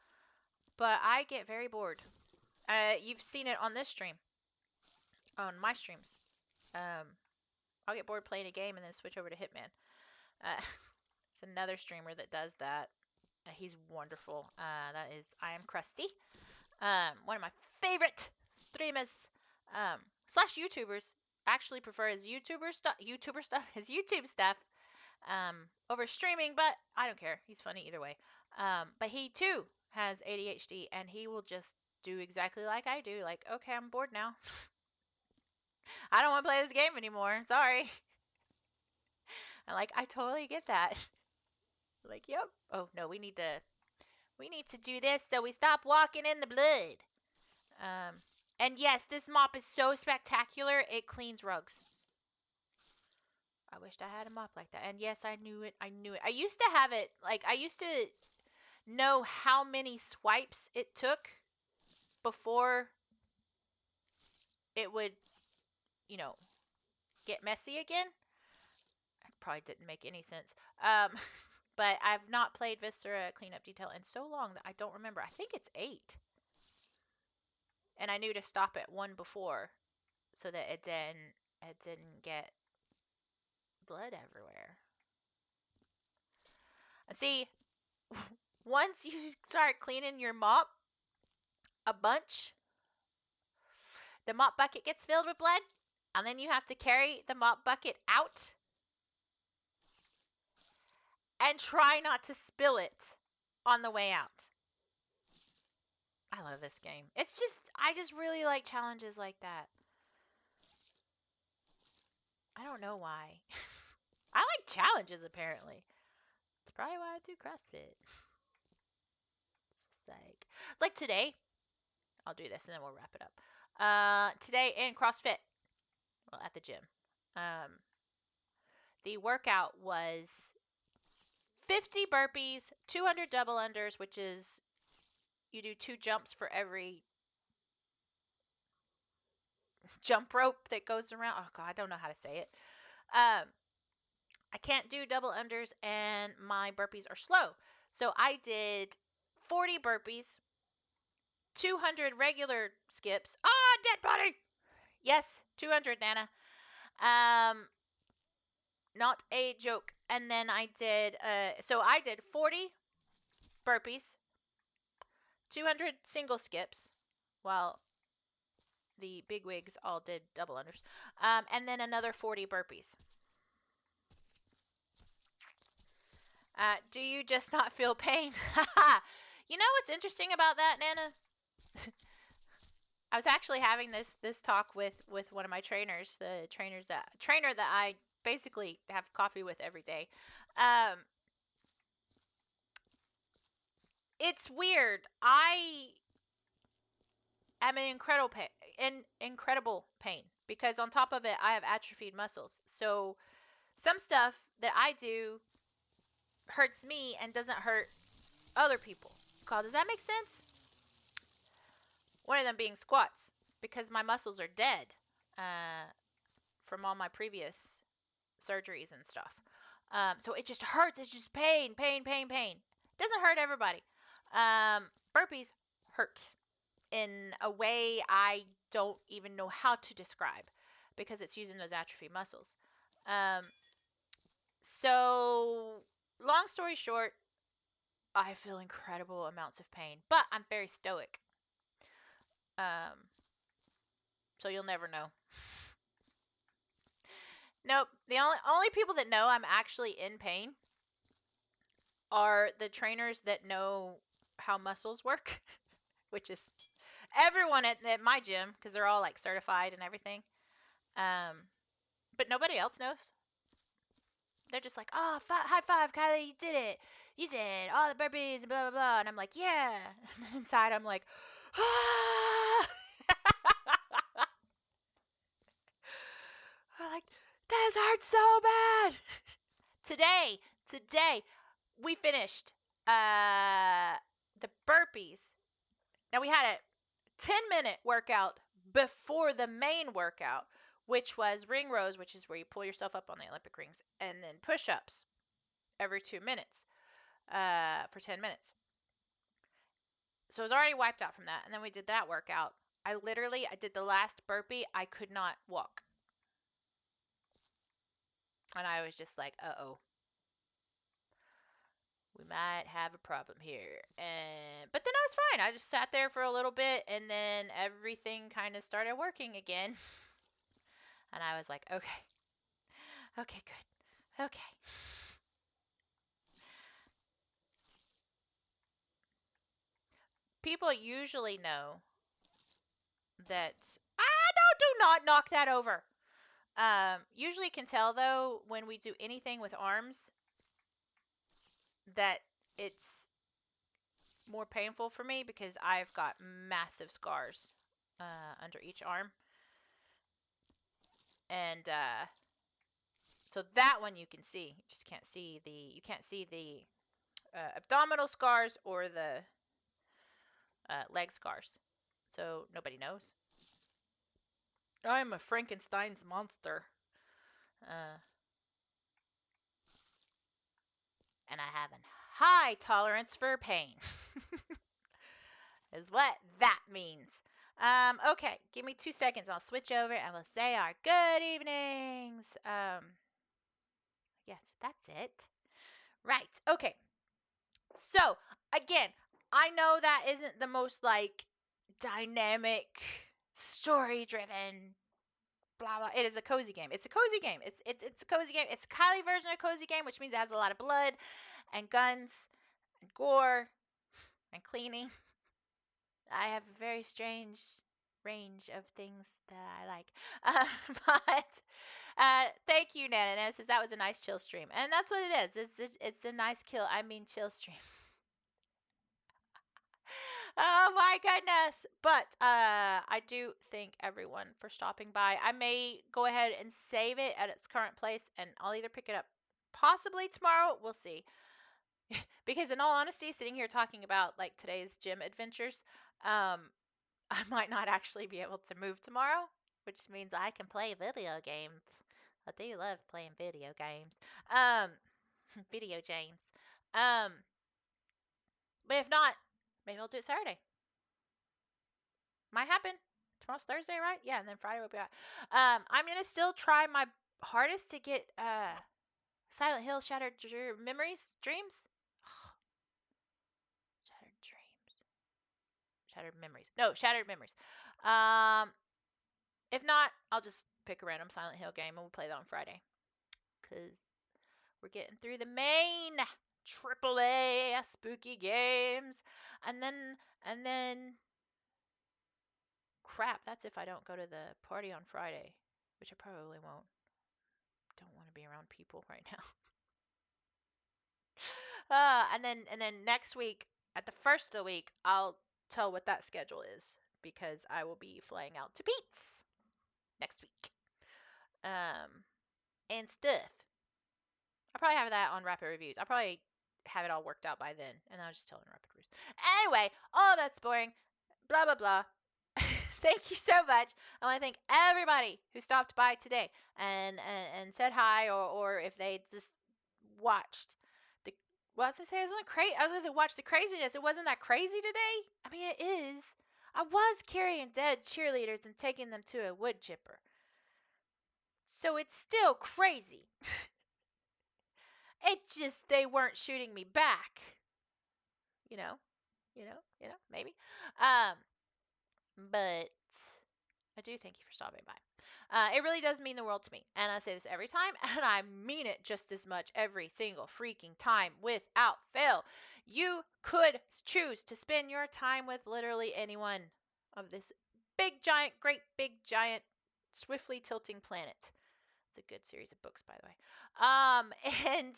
but I get very bored. You've seen it on this stream, on my streams. I'll get bored playing a game and then switch over to Hitman. It's another streamer that does that. He's wonderful. That is I Am Krusty. One of my favorite streamers slash YouTubers. Actually prefer his his YouTube stuff over streaming, but I don't care. He's funny either way. But he too has ADHD, and he will just do exactly like I do. Like, okay, I'm bored now. I don't want to play this game anymore. Sorry. I'm like, I totally get that. Like, yep. Oh no, we need to do this so we stop walking in the blood. And yes, this mop is so spectacular. It cleans rugs. I wished I had a mop like that. And yes, I knew it. I used to have it. Like, I used to know how many swipes it took before it would, get messy again. It probably didn't make any sense. But I've not played Viscera Cleanup Detail in so long that I don't remember. I think it's 8. And I knew to stop at 1 before so that it didn't get blood everywhere. And see, once you start cleaning your mop a bunch, the mop bucket gets filled with blood, and then you have to carry the mop bucket out and try not to spill it on the way out. I love this game. I just really like challenges like that. I don't know why. I like challenges, apparently. It's probably why I do CrossFit. It's just like today. I'll do this and then we'll wrap it up. Today in CrossFit, well, at the gym, the workout was 50 burpees, 200 double unders, which is you do 2 jumps for every jump rope that goes around. Oh god, I don't know how to say it. I can't do double unders and my burpees are slow. So I did 40 burpees, 200 regular skips. Ah, dead body. Yes, 200, Nana. Not a joke. And then I did so I did 40 burpees, 200 single skips, while the bigwigs all did double unders, and then another 40 burpees. Do you just not feel pain? You know what's interesting about that, Nana? I was actually having this talk with one of my trainers, the trainer that I basically have coffee with every day. It's weird. I am in incredible pain because on top of it, I have atrophied muscles. So some stuff that I do hurts me and doesn't hurt other people. Does that make sense? One of them being squats because my muscles are dead from all my previous surgeries and stuff. So it just hurts. It's just pain, pain, pain, pain. It doesn't hurt everybody. Burpees hurt in a way I don't even know how to describe because it's using those atrophy muscles. Um, so, long story short, I feel incredible amounts of pain, but I'm very stoic. Um, so you'll never know. Nope. The only people that know I'm actually in pain are the trainers that know how muscles work, which is everyone at my gym because they're all like certified and everything. Um, but nobody else knows. They're just like, oh, high five, Kylie, you did it. You did all the burpees and blah, blah, blah. And I'm like, yeah. And then inside, I'm like, ah. I'm like, this hurts so bad. Today, we finished the burpees. Now, we had a 10-minute workout before the main workout, which was ring rows, which is where you pull yourself up on the Olympic rings, and then push-ups every 2 minutes for 10 minutes. So I was already wiped out from that. And then we did that workout. I did the last burpee. I could not walk. And I was just like, uh-oh. We might have a problem here. But then I was fine. I just sat there for a little bit and then everything kind of started working again. And I was like, okay. Okay, good. Okay. People usually know that do not knock that over. Usually can tell though when we do anything with arms that it's more painful for me because I've got massive scars under each arm, and so that one you can see. You just can't see the abdominal scars or the leg scars. So nobody knows. I'm a Frankenstein's monster. Uh, and I have a high tolerance for pain. Is what that means. Okay, give me 2 seconds. I'll switch over and we'll say our good evenings. Yes, that's it. Right. Okay. So, again, I know that isn't the most like dynamic, story driven blah blah. It is a cozy game. It's a cozy game. It's a cozy game. It's a Kylie version of a cozy game, which means it has a lot of blood and guns and gore and cleaning. I have a very strange range of things that I like. But thank you, Nana. Nana says that was a nice chill stream, and that's what it is. It's a nice chill stream. Oh my goodness! But I do thank everyone for stopping by. I may go ahead and save it at its current place, and I'll either pick it up possibly tomorrow. We'll see. Because in all honesty, sitting here talking about like today's gym adventures, I might not actually be able to move tomorrow, which means I can play video games. I do love playing video games. Um, video games. Um, but if not, maybe I'll do it Saturday. Might happen. Tomorrow's Thursday, right? Yeah, and then Friday will be out. I'm gonna still try my hardest to get Silent Hill Shattered Memories Dreams. Shattered Dreams. Shattered Memories. No, Shattered Memories. Um, if not, I'll just pick a random Silent Hill game and we'll play that on Friday. Cause we're getting through the main AAA spooky games, and then crap. That's if I don't go to the party on Friday, which I probably won't. Don't want to be around people right now. And then next week, at the first of the week, I'll tell what that schedule is because I will be flying out to Pete's next week. And stuff. I'll probably have that on Rapid Reviews. I'll probably have it all worked out by then, and I'll just tell it in Rapid Reviews. Anyway, all that's boring. Blah blah blah. Thank you so much. I want to thank everybody who stopped by today and said hi, or if they just watched the Well, I was gonna say it wasn't crazy. I was gonna say watch the craziness. It wasn't that crazy today. I mean, it is. I was carrying dead cheerleaders and taking them to a wood chipper. So it's still crazy. It's just they weren't shooting me back. You know, maybe. Um, but I do thank you for stopping by. It really does mean the world to me. And I say this every time, and I mean it just as much every single freaking time without fail. You could choose to spend your time with literally anyone of this big, giant, great, big, giant, swiftly tilting planet. It's a good series of books, by the way. And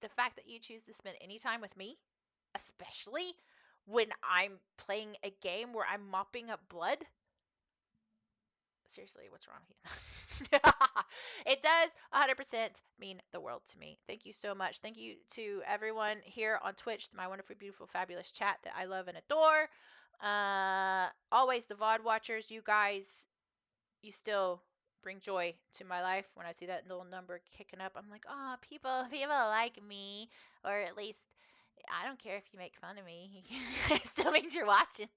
the fact that you choose to spend any time with me, especially when I'm playing a game where I'm mopping up blood. Seriously, what's wrong with you? It does 100% mean the world to me. Thank you so much. Thank you to everyone here on Twitch, my wonderful, beautiful, fabulous chat that I love and adore. Always the VOD watchers, you guys, you still bring joy to my life. When I see that little number kicking up, I'm like, oh, people like me, or at least I don't care if you make fun of me. It still means you're watching.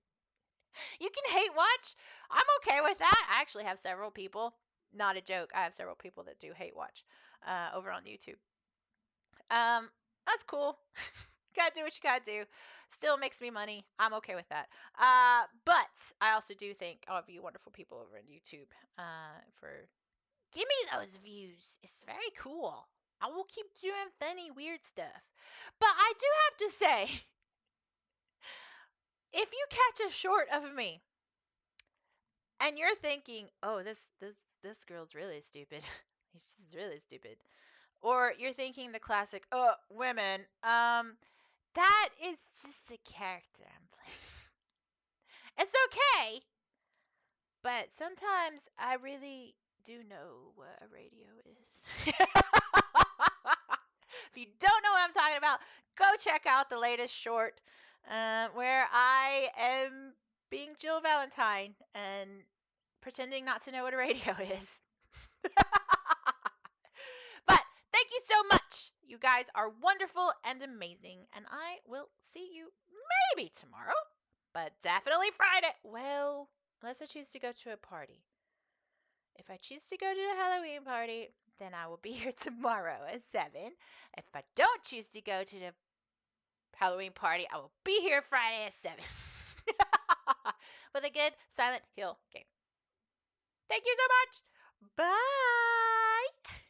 You can hate watch. I'm okay with that. I actually have several people. Not a joke. I have several people that do hate watch over on YouTube. That's cool. Gotta do what you gotta do. Still makes me money. I'm okay with that. But I also do thank all of you wonderful people over on YouTube for give me those views. It's very cool. I will keep doing funny, weird stuff. But I do have to say, if you catch a short of me and you're thinking, "Oh, this girl's really stupid. She's really stupid," or you're thinking the classic, "Oh, women," that is just a character I'm playing. It's okay, but sometimes I really do know what a radio is. If you don't know what I'm talking about, go check out the latest short where I am being Jill Valentine and pretending not to know what a radio is. But thank you so much. You guys are wonderful and amazing, and I will see you maybe tomorrow, but definitely Friday. Well, unless I choose to go to a party. If I choose to go to a Halloween party, then I will be here tomorrow at 7. If I don't choose to go to the Halloween party, I will be here Friday at 7. With a good Silent Hill game. Thank you so much. Bye.